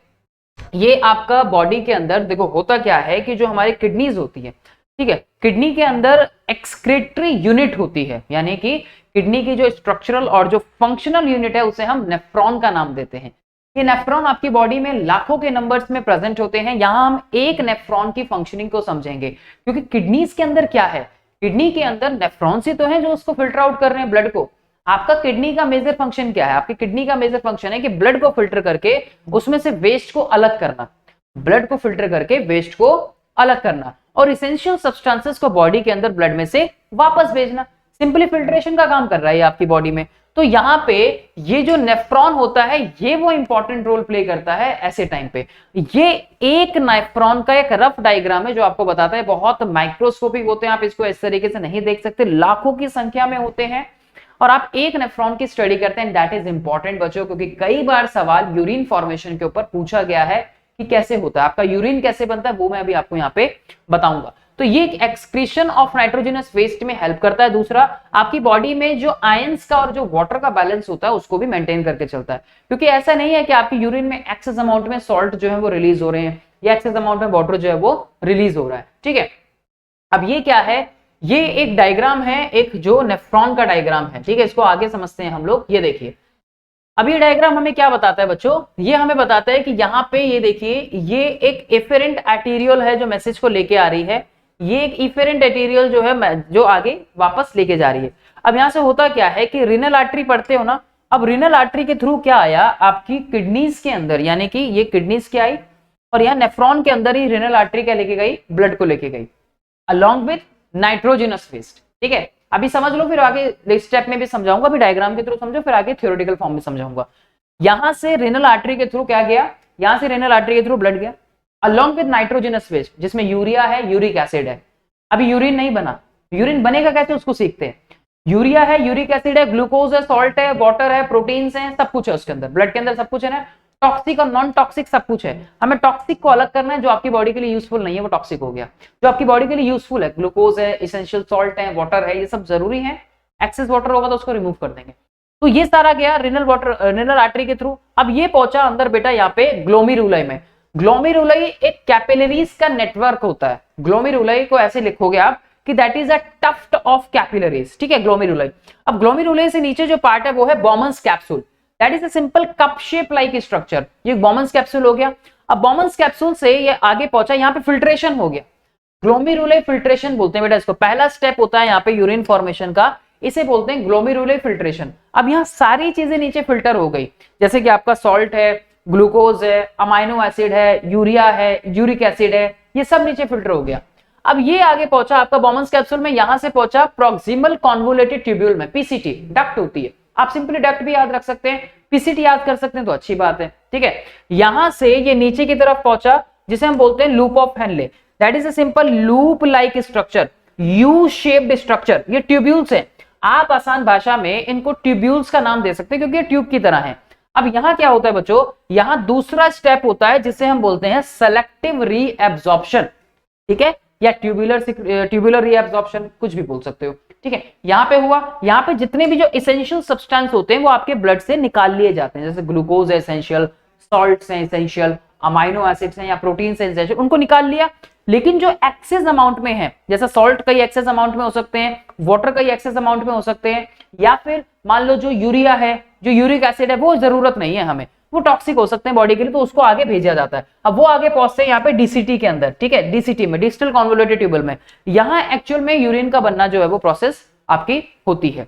ये आपका बॉडी के अंदर देखो होता क्या है कि जो हमारी किडनीज होती है, ठीक है, किडनी के अंदर एक्सक्रीटरी यूनिट होती है, यानी कि किडनी की जो स्ट्रक्चरल और जो फंक्शनल यूनिट है उसे हम नेफ्रॉन का नाम देते हैं। ये नेफ्रॉन आपकी बॉडी में लाखों के नंबर्स में प्रेजेंट होते हैं। यहां हम एक नेफ्रॉन की फंक्शनिंग को समझेंगे, क्योंकि किडनीज के अंदर क्या है, किडनी के अंदर नेफ्रॉन्स ही तो हैं जो उसको फिल्टर आउट कर रहे हैं ब्लड को। आपका किडनी का मेजर फंक्शन क्या है, आपकी किडनी का मेजर फंक्शन है कि ब्लड को फिल्टर करके उसमें से वेस्ट को अलग करना, ब्लड को फिल्टर करके वेस्ट को अलग करना और इसेंशियल सब्सटेंसेस को बॉडी के अंदर ब्लड में से वापस भेजना। सिंपली फिल्ट्रेशन का काम कर रहा है आपकी बॉडी में। तो यहाँ पे ये जो नेफ्रॉन होता है ये वो इंपॉर्टेंट रोल प्ले करता है ऐसे टाइम पे। ये एक नेफ्रॉन का एक रफ डायग्राम है जो आपको बताता है, बहुत माइक्रोस्कोपिक होते हैं, आप इसको इस तरीके से नहीं देख सकते, लाखों की संख्या में होते हैं और आप एक नेफ्रॉन की स्टडी करते हैं। दैट इज इंपॉर्टेंट बच्चों, क्योंकि कई बार सवाल यूरिन फॉर्मेशन के ऊपर पूछा गया है कि कैसे होता है, आपका यूरिन कैसे बनता है, वो मैं अभी आपको यहाँ पे बताऊंगा। तो ये एक्सक्रीशन ऑफ नाइट्रोजनस वेस्ट में हेल्प करता है। दूसरा, आपकी बॉडी में जो आयंस का और जो वाटर का बैलेंस होता है उसको भी मेंटेन करके चलता है, क्योंकि ऐसा नहीं है कि आपकी यूरिन में एक्सेस अमाउंट में सॉल्ट जो है वो रिलीज हो रहे हैं या एक्सेस अमाउंट में वाटर जो है वो रिलीज हो रहा है, ठीक है। अब ये क्या है, ये एक डायग्राम है, एक जो नेफ्रॉन का डायग्राम है, ठीक है। इसको आगे समझते हैं हम लोग। ये देखिए, अब ये डायग्राम हमें क्या बताता है बच्चों, ये हमें बताता है कि यहाँ पे ये देखिए, ये एक एफेरेंट आर्टेरियल है जो मैसेज को लेके आ रही है, ये एक इफेरेंट आर्टेरियल जो है जो आगे वापस लेके जा रही है। अब यहां से होता क्या है कि रीनल आर्टरी पढ़ते हो ना, अब रीनल आर्टरी के थ्रू क्या आया आपकी किडनीज के अंदर, यानी कि ये किडनीज क्या आई और यहाँ नेफ्रॉन के अंदर ही रीनल आर्टरी क्या लेके गई, ब्लड को लेके गई अलॉन्ग विथ नाइट्रोजनस वेस्ट, ठीक है। अभी समझ लो, फिर आगे स्टेप में भी समझाऊंगा, अभी डायग्राम के थ्रू समझो, फिर आगे थ्योरेटिकल फॉर्म में समझाऊंगा। यहां से रीनल आर्टरी के थ्रू क्या गया, यहां से रीनल आर्टरी के थ्रू ब्लड गया अलॉन्ग विद नाइट्रोजनस वेस्ट, जिसमें यूरिया है, यूरिक एसिड है। अभी यूरिन नहीं बना, यूरिन बनेगा कैसे उसको सीखते हैं। यूरिया है, यूरिक एसिड है, ग्लूकोज है, सॉल्ट है, वाटर है, प्रोटीन्स हैं, सब कुछ है उसके अंदर, ब्लड के अंदर सब कुछ है ना, टॉक्सिक और नॉन टॉक्सिक सब कुछ है। हमें टॉक्सिक को अलग करना है, जो आपकी बॉडी के लिए यूजफुल नहीं है वो टॉक्सिक हो गया। जो आपकी बॉडी के लिए यूजफुल है, ग्लूकोज है, इसेंशियल सॉल्ट है, वाटर है, ये सब जरूरी है। एक्सेस वाटर होगा तो उसको रिमूव कर देंगे। तो ये सारा गया रीनल आर्टरी के थ्रू। अब ये पहुंचा अंदर बेटा यहाँ पे ग्लोमेरुलाई में। ग्लोमेरुलाई एक कैपिलरीज का नेटवर्क होता है। ग्लोमेरुलाई को ऐसे लिखोगे आप कि that is a tuft of capillaries, ठीक है, ग्लोमेरुलाई। अब ग्लोमेरुलाई से नीचे जो पार्ट है वो है Bowman's capsule, that is a simple cup shape like structure. ये बॉमन्स कैप्सूल हो गया। अब बॉमन्स कैप्सूल से ये आगे पहुंचा, यहाँ पे फिल्ट्रेशन हो गया, ग्लोमेरुलाई फिल्ट्रेशन बोलते हैं बेटा इसको। पहला स्टेप होता है यहाँ पे यूरिन फॉर्मेशन का, इसे बोलते हैं ग्लोमेरुलाई फिल्ट्रेशन। अब यहाँ सारी चीजें नीचे फिल्टर हो गई, जैसे कि आपका सॉल्ट है, ग्लूकोज है, अमाइनो एसिड है, यूरिया है, यूरिक एसिड है, ये सब नीचे फिल्टर हो गया। अब ये आगे पहुंचा आपका बॉमन्स कैप्सूल में, यहां से पहुंचा प्रॉक्सिमल कॉन्वोलेटेड ट्यूब्यूल में, पीसीटी डक्ट होती है, आप सिंपली डक्ट भी याद रख सकते हैं, पीसीटी याद कर सकते हैं तो अच्छी बात है, ठीक है। यहां से ये नीचे की तरफ पहुंचा जिसे हम बोलते हैं loop of Henle, that is a simple loop like structure, U shaped structure, ये ट्यूब्यूल्स है, आप आसान भाषा में इनको ट्यूब्यूल्स का नाम दे सकते हैं क्योंकि ये ट्यूब की तरह है। अब यहां क्या होता है बच्चों, यहां दूसरा स्टेप होता है जिसे हम बोलते हैं सेलेक्टिव रीएब्जॉर्प्शन, ठीक है, या ट्यूबुलर रीएब्जॉर्प्शन, कुछ भी बोल सकते हो, ठीक है। यहां पे हुआ, यहां पे जितने भी जो इसेंशियल सब्सटेंस होते हैं वो आपके ब्लड से निकाल लिए जाते हैं, जैसे ग्लूकोज है एसेंशियल, सॉल्ट्स हैं एसेंशियल, अमाइनो एसिड्स हैं या प्रोटीन है एसेंशियल, उनको निकाल लिया। लेकिन जो एक्सेस अमाउंट में है, जैसा सॉल्ट कई एक्सेस अमाउंट में हो सकते हैं, वाटर कई एक्सेस अमाउंट में हो सकते हैं, या फिर मान लो जो यूरिया है, जो यूरिक एसिड है, वो जरूरत नहीं है हमें, वो टॉक्सिक हो सकते हैं बॉडी के लिए, तो उसको आगे भेजा जाता है। अब वो आगे पहुंचते हैं यहाँ पे डीसीटी के अंदर, ठीक है, डीसीटी में, डिस्टल कॉन्वोल्यूटेड ट्यूबल में, यहाँ एक्चुअल में यूरिन का बनना जो है वो प्रोसेस आपकी होती है,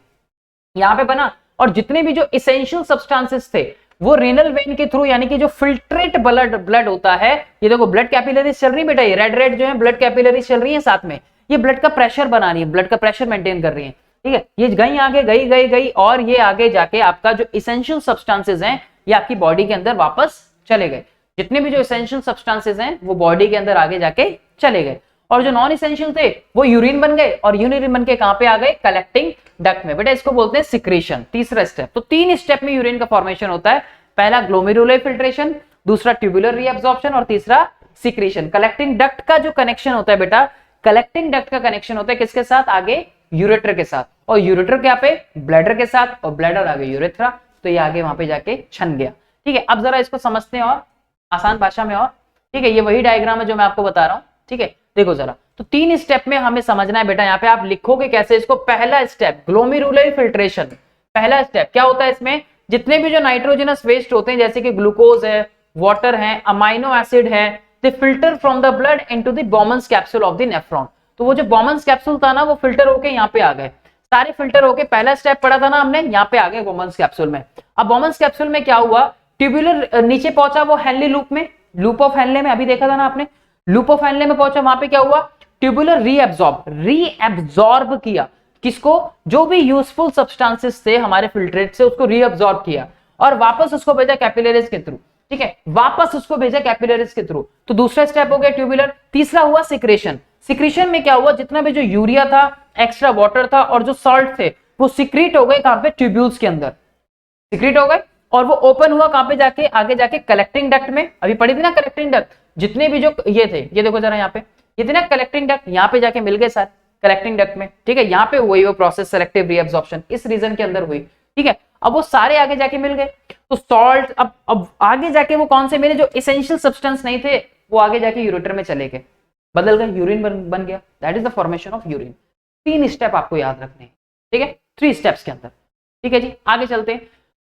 यहाँ पे बना। और जितने भी जो इसेंशियल सब्सटेंसेस थे वो रेनल वेन के थ्रू, यानी कि जो फिल्ट्रेट ब्लड होता है, ये देखो ब्लड कैपिलरीज चल रही है बेटा, ये रेड रेड जो है ब्लड कैपिलरीज चल रही है, साथ में ये ब्लड का प्रेशर बना रही है, ब्लड का प्रेशर मेंटेन कर रही है, ठीक है। ये गई आगे, गई और ये आगे जाके आपका जो इसेंशियल सब्सटेंसेस हैं ये आपकी बॉडी के अंदर वापस चले गए, जितने भी जो इसेंशियल सब्सटेंसेस हैं वो बॉडी के अंदर आगे जाके चले गए, और जो नॉन इसेंशियल थे वो यूरिन बन गए, और यूरिन बन के कहां पे आ गए, कलेक्टिंग डक्ट में, बेटा इसको बोलते हैं सिक्रेशन, तीसरा स्टेप। तो 3 स्टेप में यूरिन का फॉर्मेशन होता है, पहला ग्लोमेरुलर फिल्ट्रेशन, दूसरा ट्यूबुलर रीअब्जॉर्प्शन और तीसरा सिक्रेशन। कलेक्टिंग डक्ट का जो कनेक्शन होता है बेटा, कलेक्टिंग डक्ट का कनेक्शन होता है किसके साथ, आगे यूरेटर के साथ, और यूरेटर क्या पे, ब्लैडर के साथ, और ब्लैडर आगे यूरेथ्रा, तो ये आगे वहां पे जाके छन गया, ठीक है। अब जरा इसको समझते हैं और आसान भाषा में, और ठीक है, ये वही डायग्राम है जो मैं आपको बता रहा हूं, ठीक है। देखो जरा, तो 3 स्टेप में हमें समझना है बेटा, यहाँ पे आप लिखोगे कैसे इसको, पहला स्टेप ग्लोमेरुलर फिल्ट्रेशन, पहला स्टेप क्या होता है इसमें, जितने भी जो नाइट्रोजनस वेस्ट होते हैं जैसे कि ग्लूकोज है, वाटर है, अमाइनो एसिड है, they filter from the blood into the Bowman's capsule of the nephron. तो वो जो बॉमन्स कैप्सूल था ना वो फिल्टर होके यहाँ पे आ गए, सारे फिल्टर होके, पहला स्टेप पढ़ा था ना हमने, यहाँ पे आ गए बॉमन्स कैप्सूल में। अब बॉमन्स कैप्सूल में क्या हुआ, ट्यूबुलर नीचे पहुंचा वो हेनले लूप में, लूप ऑफ हेनले में अभी देखा था ना आपने, लूप ऑफ हेनले में पहुंचा, वहां पे क्या हुआ, ट्यूबुलर रीएब्जॉर्ब किया, किसको, जो भी यूजफुल सब्सटेंसेस थे हमारे फिल्ट्रेट से उसको रीअब्सॉर्ब किया, और वापस उसको भेजा कैपिलरीज के थ्रू, ठीक है, वापस उसको भेजा कैपिलरीज के थ्रू। तो दूसरा स्टेप हो गया ट्यूबुलर। तीसरा हुआ सिक्रेशन। सिक्रेशन में क्या हुआ, जितना भी जो यूरिया था, एक्स्ट्रा वाटर था और जो सॉल्ट थे वो सिक्रीट हो गए कहां पे, ट्यूब्यूल्स के अंदर सिक्रीट हो गए, और वो ओपन हुआ कहां पे जाके, आगे जाके कलेक्टिंग डक्ट में, अभी पढ़ी थी ना कलेक्टिंग डक्ट, जितने भी जो ये थे, ये देखो जरा यहाँ पे, ये थे ना कलेक्टिंग डक्ट, यहाँ पे जाके मिल गए सारे कलेक्टिंग डक्ट में, ठीक है। यहाँ पे हुई वो प्रोसेस सेलेक्टिव रीअब्जॉर्प्शन, इस रीजन के अंदर हुई, ठीक है। अब वो सारे आगे जाके मिल गए, तो सॉल्ट अब आगे जाके वो कौन से मिले, जो इसेंशियल सब्सटेंस नहीं थे वो आगे जाके यूरेटर में चले गए, बदल गए, यूरिन बन गया, that is the formation of urine. 3 step आपको याद रखने हैं, ठीक है, 3 स्टेप्स के अंदर, ठीक है जी। आगे चलते हैं।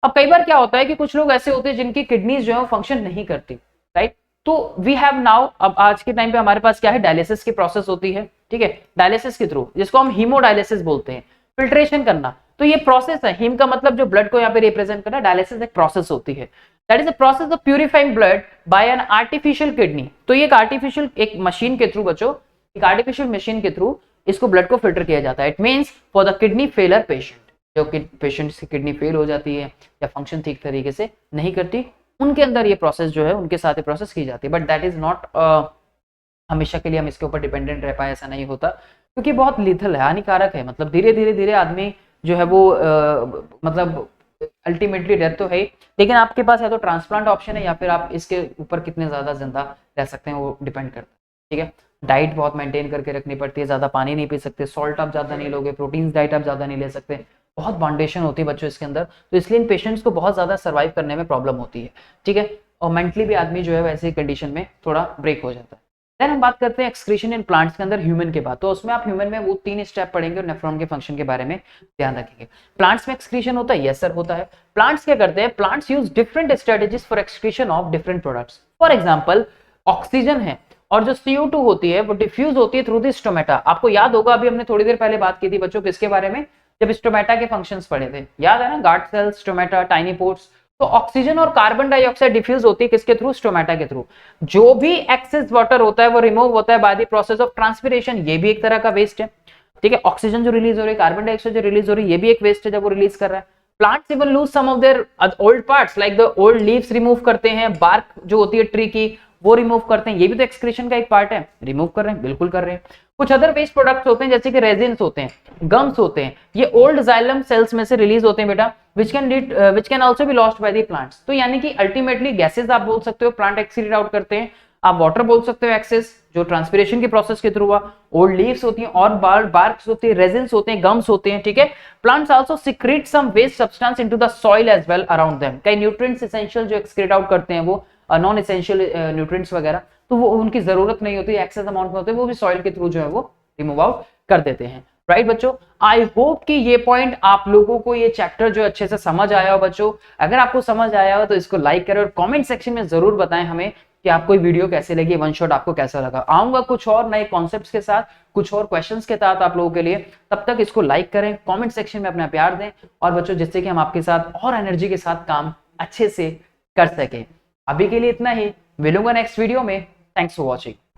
अब कई बार क्या होता है कि कुछ लोग ऐसे होते हैं जिनकी किडनीज जो है फंक्शन नहीं करती, राइट, तो वी हैव नाउ, अब आज के टाइम पे हमारे पास क्या है, डायलिसिस की प्रोसेस होती है, ठीक है, डायलिसिस के थ्रू, जिसको हम हीमोडायलिसिस बोलते हैं, फिल्ट्रेशन करना, तो ये प्रोसेस है, हीम का मतलब जो ब्लड को यहाँ पे रिप्रेजेंट करना, डायलिसिस एक प्रोसेस होती है, that is the process of purifying blood bye an artificial kidney. तो ये एक आर्टिफिशियल एक मशीन के थ्रू बच्चों, एक आर्टिफिशियल मशीन के थ्रू इसको ब्लड को फिल्टर किया जाता है। It means for the kidney failure patient, जो पेशेंट की किडनी फेल हो जाती है या फंक्शन ठीक तरीके से नहीं करती, उनके अंदर ये प्रोसेस जो है, उनके साथ ये प्रोसेस की जाती है, बट दैट इज नॉट हमेशा के लिए हम इसके ऊपर डिपेंडेंट रह पाए, ऐसा नहीं होता, क्योंकि बहुत लीथल है, हानिकारक है, मतलब धीरे धीरे आदमी जो है वो मतलब अल्टीमेटली डेथ तो है ही, लेकिन आपके पास या तो ट्रांसप्लांट ऑप्शन है या फिर आप इसके ऊपर कितने ज्यादा जिंदा रह सकते हैं वो डिपेंड करता है, ठीक है। डाइट बहुत मेंटेन करके रखनी पड़ती है, ज्यादा पानी नहीं पी सकते, सॉल्ट आप ज्यादा नहीं लोगे, प्रोटीन डाइट आप ज्यादा नहीं ले सकते, बहुत बाउंडेशन होती है बच्चों इसके अंदर, तो इसलिए इन पेशेंट्स को बहुत ज्यादा सर्वाइव करने में प्रॉब्लम होती है, ठीक है, और मेंटली भी आदमी जो है वैसे कंडीशन में थोड़ा ब्रेक हो जाता है। देन हम बात करते हैं एक्सक्रीशन इन प्लांट्स के अंदर ह्यूमन के बाद, तो उसमें आप ह्यूमन में वो 3 स्टेप पढ़ेंगे और नेफ्रॉन के फंक्शन के बारे में ध्यान रखेंगे। प्लांट्स में एक्सक्रीशन होता है, यस सर होता है। प्लांट्स क्या करते हैं, plants use different strategies for excretion of different products. For example oxygen है और जो CO2 होती है वो डिफ्यूज होती है थ्रू द स्टोमेटा। आपको याद होगा अभी हमने थोड़ी देर पहले बात की थी बच्चों किसके बारे में, जब स्टोमेटा के फंक्शंस पढ़े थे, याद है ना, guard cells, stomata, tiny pores, तो ऑक्सीजन और कार्बन डाइऑक्साइड डिफ्यूज होती है किसके थ्रू? स्टोमेटा के थ्रू। जो भी एक्सेस वाटर होता है वो रिमूव होता है by the process of transpiration, ये भी एक तरह का वेस्ट है, ठीक है। ऑक्सीजन जो रिलीज हो रही है, कार्बन डाइऑक्साइड जो रिलीज हो रही है, ये भी एक वेस्ट है जब वो रिलीज कर रहा है। Plants even lose some of their old parts like the old leaves remove करते हैं, बार्क जो होती है ट्री की वो रिमूव करते हैं, ये भी तो एक्सक्रीशन का एक पार्ट है, रिमूव कर रहे हैं, बिल्कुल कर रहे हैं। कुछ अदर वेस्ट प्रोडक्ट्स होते हैं जैसे कि रेजिन्स होते हैं, गम्स होते हैं, ये ओल्ड जाइलम सेल्स में से रिलीज होते हैं बेटा, which can also be lost by the plants। तो यानी कि अल्टीमेटली गैसेस आप बोल सकते हो प्लांट एक्सीड आउट करते हैं, आप वाटर बोल सकते हो एक्सेस जो ट्रांसपिरेशन के प्रोसेस के थ्रू हुआ, ओल्ड लीव्स होती हैं और बार्क्स होती है, रेजिन्स होते हैं, गम्स होते हैं, ठीक है। Plants also secrete some waste substance into the soil as well around them, कई न्यूट्रिएंट्स एसेंशियल जो एक्सक्रीट आउट करते हैं वो नॉन एसेंशियल न्यूट्रिएंट्स वगैरह, तो वो उनकी जरूरत नहीं होती, एक्सेस अमाउंट में होते हैं, वो भी सॉइल के थ्रू जो है वो रिमूव आउट कर देते हैं। राइट बच्चों, आई होप कि ये पॉइंट आप लोगों को ये चैप्टर जो अच्छे से समझ आया हो बच्चों। अगर आपको समझ आया हो तो इसको लाइक करें और कमेंट सेक्शन में जरूर बताएं हमें कि आपको ये वीडियो कैसे लगी, वन शॉट आपको कैसा लगा। आऊंगा कुछ और नए कॉन्सेप्ट्स के साथ, कुछ और क्वेश्चंस के साथ आप लोगों के लिए, तब तक इसको लाइक करें, कमेंट सेक्शन में अपना प्यार दें और बच्चों जिससे कि हम आपके साथ और एनर्जी के साथ काम अच्छे से कर सकें। अभी के लिए इतना ही, मिलूंगा नेक्स्ट वीडियो में। Thanks for watching.